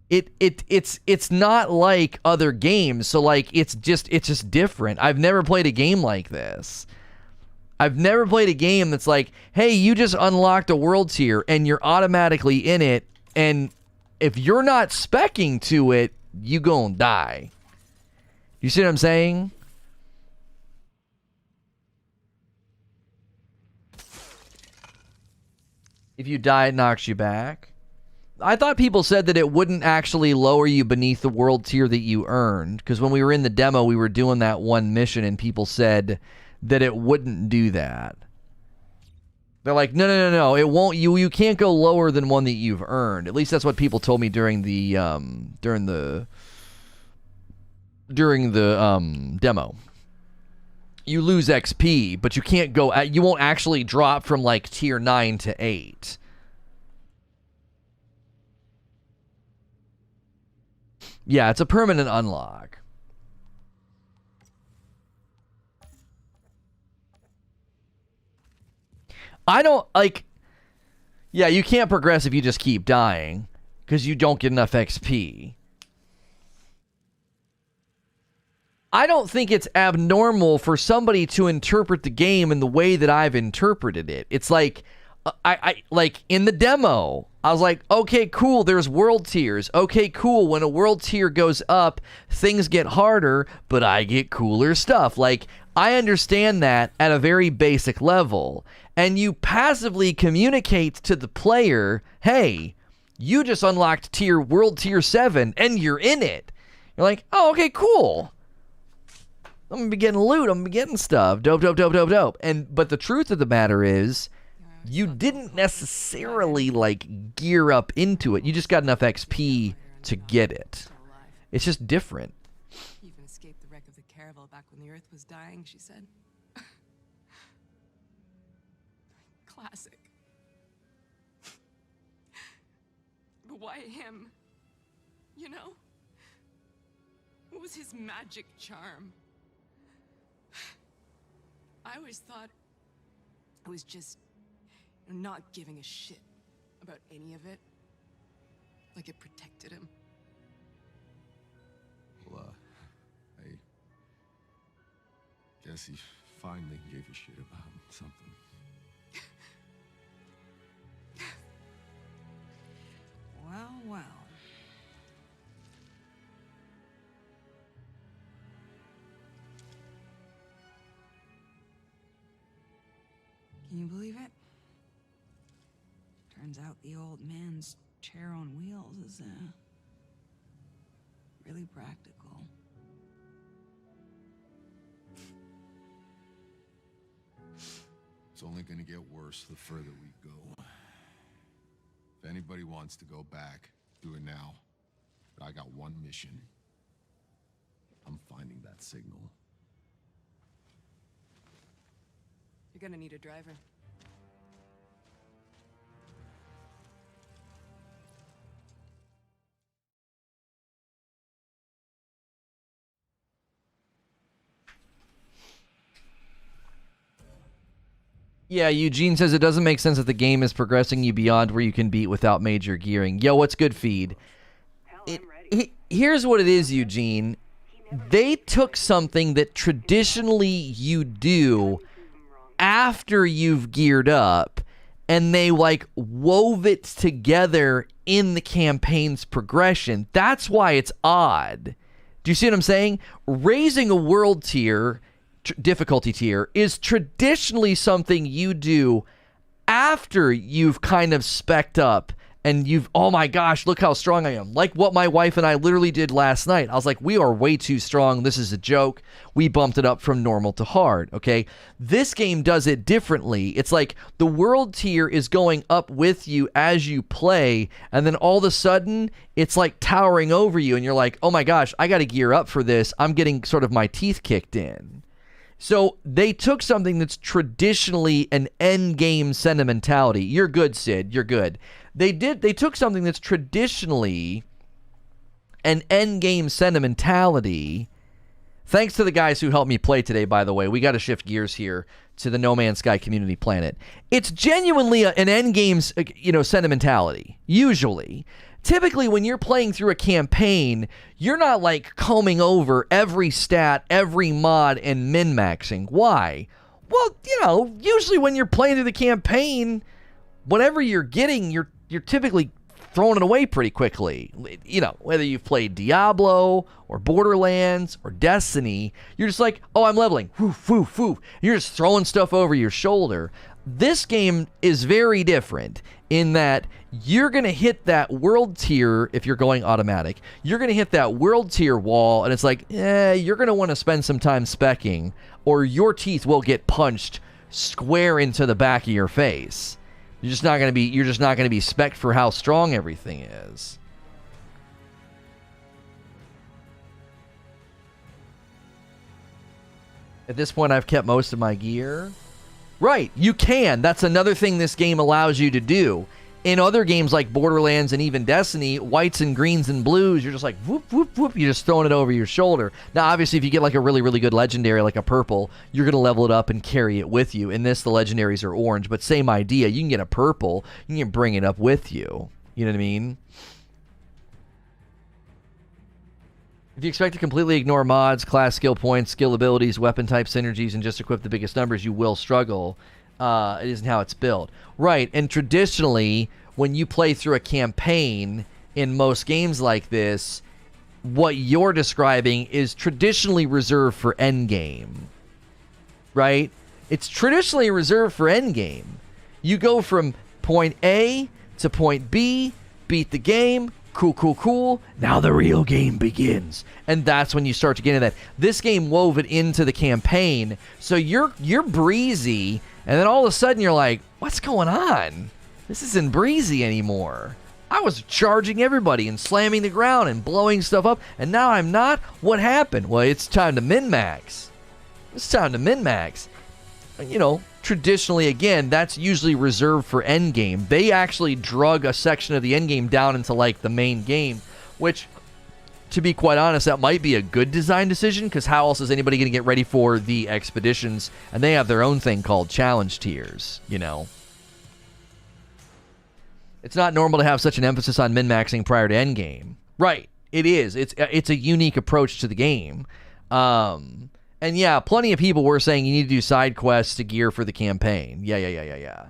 It's not like other games, so like it's just different. I've never played a game like this. I've never played a game that's like, hey, you just unlocked a world tier and you're automatically in it, and if you're not speccing to it, you gonna die. You see what I'm saying? If you die, it knocks you back. I thought people said that it wouldn't actually lower you beneath the world tier that you earned, because when we were in the demo, we were doing that one mission, and people said that it wouldn't do that. They're like, no, it won't. You can't go lower than one that you've earned. At least that's what people told me during the demo. You lose XP, but you can't go. You won't actually drop from like tier 9 to 8. Yeah, it's a permanent unlock. I don't like. Yeah, you can't progress if you just keep dying because you don't get enough XP. I don't think it's abnormal for somebody to interpret the game in the way that I've interpreted it. It's like, I like in the demo, I was like, okay, cool, there's world tiers. Okay, cool, when a world tier goes up, things get harder, but I get cooler stuff. Like, I understand that at a very basic level. And you passively communicate to the player, hey, you just unlocked world tier 7 and you're in it. You're like, oh, okay, cool. I'm gonna be getting loot. I'm gonna be getting stuff. Dope. But the truth of the matter is, you didn't necessarily like gear up into it. You just got enough XP to get it. It's just different. Even escaped the wreck of the caravel back when the Earth was dying, she said. Classic. But why him? You know? What was his magic charm? I always thought it was just not giving a shit about any of it. Like it protected him. Well, I guess he finally gave a shit about something. Well. Can you believe it? Turns out the old man's chair on wheels is really practical. It's only gonna get worse the further we go. If anybody wants to go back, do it now. But I got one mission. I'm finding that signal. You're gonna need a driver. Yeah, Eugene says it doesn't make sense that the game is progressing you beyond where you can beat without major gearing. Yo, what's good, feed? Here's what it is, Eugene. They took something that traditionally you do after you've geared up, and they like wove it together in the campaign's progression. That's why it's odd. Do you see what I'm saying? Raising a world tier, difficulty tier, is traditionally something you do after you've kind of spec'd up and you've, oh my gosh, look how strong I am. Like what my wife and I literally did last night. I was like, we are way too strong. This is a joke. We bumped it up from normal to hard, okay? This game does it differently. It's like the world tier is going up with you as you play, and then all of a sudden, it's like towering over you, and you're like, oh my gosh, I got to gear up for this. I'm getting sort of my teeth kicked in. So they took something that's traditionally an end game sentimentality. You're good, Sid. You're good. They took something that's traditionally an end game sentimentality. Thanks to the guys who helped me play today, by the way. We got to shift gears here to the No Man's Sky community planet. It's genuinely an end game, sentimentality. Usually. Typically, when you're playing through a campaign, you're not like combing over every stat, every mod, and min-maxing. Why? Well, usually when you're playing through the campaign, whatever you're getting, you're typically throwing it away pretty quickly. Whether you've played Diablo or Borderlands or Destiny, you're just like, oh, I'm leveling. Woof, woof, woof. You're just throwing stuff over your shoulder. This game is very different in that you're going to hit that world tier, if you're going automatic, you're going to hit that world tier wall, and it's like, you're going to want to spend some time speccing, or your teeth will get punched square into the back of your face. You're just not going to be specced for how strong everything is. At this point, I've kept most of my gear. Right, you can. That's another thing this game allows you to do. In other games like Borderlands and even Destiny, whites and greens and blues, you're just like, whoop, whoop, whoop, you're just throwing it over your shoulder. Now, obviously, if you get like a really, really good legendary, like a purple, you're going to level it up and carry it with you. In this, the legendaries are orange, but same idea. You can get a purple, you can bring it up with you. You know what I mean? If you expect to completely ignore mods, class skill points, skill abilities, weapon type synergies, and just equip the biggest numbers, you will struggle. It isn't how it's built. Right, and traditionally, when you play through a campaign in most games like this, what you're describing is traditionally reserved for endgame. Right? It's traditionally reserved for endgame. You go from point A to point B, beat the game, cool. Now the real game begins. And that's when you start to get into that. This game wove it into the campaign, so you're breezy, and then all of a sudden you're like, what's going on? This isn't breezy anymore. I was charging everybody and slamming the ground and blowing stuff up, and now I'm not? What happened? Well, it's time to min-max. You know, traditionally, again, that's usually reserved for endgame. They actually drug a section of the endgame down into, like, the main game, which, to be quite honest, that might be a good design decision, because how else is anybody going to get ready for the expeditions? And they have their own thing called challenge tiers, you know. It's not normal to have such an emphasis on min-maxing prior to endgame. Right, it is. It's a unique approach to the game. And yeah, plenty of people were saying you need to do side quests to gear for the campaign. Yeah.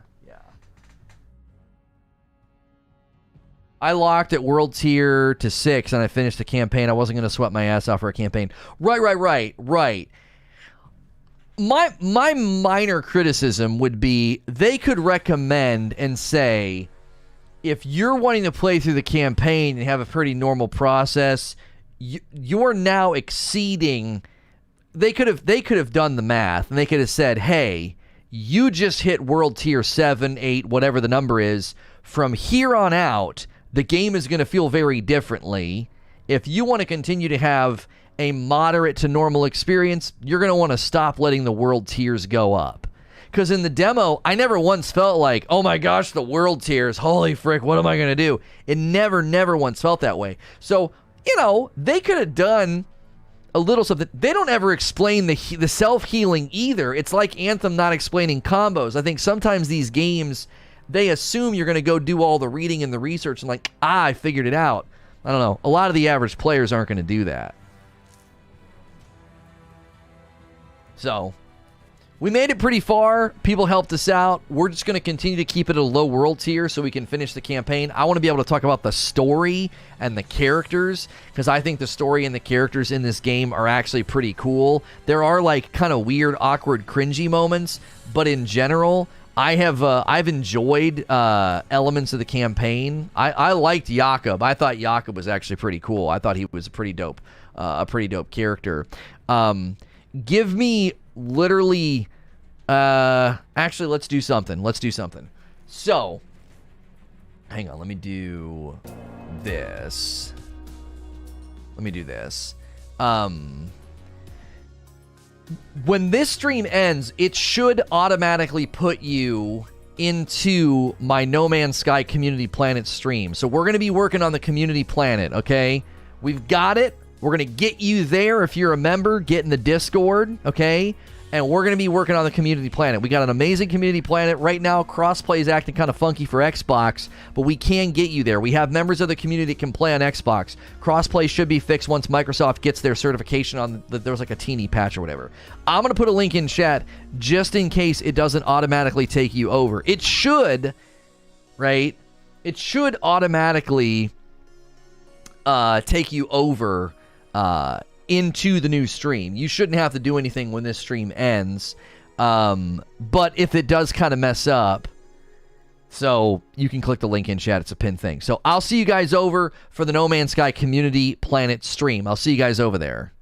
I locked at world tier to 6 and I finished the campaign. I wasn't going to sweat my ass off for a campaign. Right. My minor criticism would be they could recommend and say, if you're wanting to play through the campaign and have a pretty normal process, you're now exceeding... They could have done the math, and they could have said, hey, you just hit world tier 7, 8, whatever the number is. From here on out, the game is going to feel very differently. If you want to continue to have a moderate to normal experience, you're going to want to stop letting the world tiers go up. Because in the demo, I never once felt like, oh my gosh, the world tiers, holy frick, what am I going to do? It never once felt that way. So, you know, they could have done... a little something. They don't ever explain the self-healing either. It's like Anthem not explaining combos. I think sometimes these games, they assume you're going to go do all the reading and the research and like, I figured it out. I don't know. A lot of the average players aren't going to do that. So, we made it pretty far. People helped us out. We're just going to continue to keep it a low world tier so we can finish the campaign. I want to be able to talk about the story and the characters, because I think the story and the characters in this game are actually pretty cool. There are like kind of weird, awkward, cringy moments, but in general, I've enjoyed elements of the campaign. I liked Jakob. I thought Jakob was actually pretty cool. I thought he was a pretty dope character. Give me literally actually, let's do something. So hang on, let me do this. When this stream ends, it should automatically put you into my No Man's Sky Community Planet stream. So we're going to be working on the Community Planet, okay? We've got it. We're going to get you there if you're a member. Get in the Discord, okay? And we're going to be working on the Community Planet. We got an amazing Community Planet. Right now, crossplay is acting kind of funky for Xbox, but we can get you there. We have members of the community that can play on Xbox. Crossplay should be fixed once Microsoft gets their certification on there was like a teeny patch or whatever. I'm going to put a link in chat just in case it doesn't automatically take you over. It should, right? It should automatically take you over into the new stream. You shouldn't have to do anything when this stream ends. But if it does kind of mess up, so you can click the link in chat. It's a pinned thing. So I'll see you guys over for the No Man's Sky Community Planet stream. I'll see you guys over there.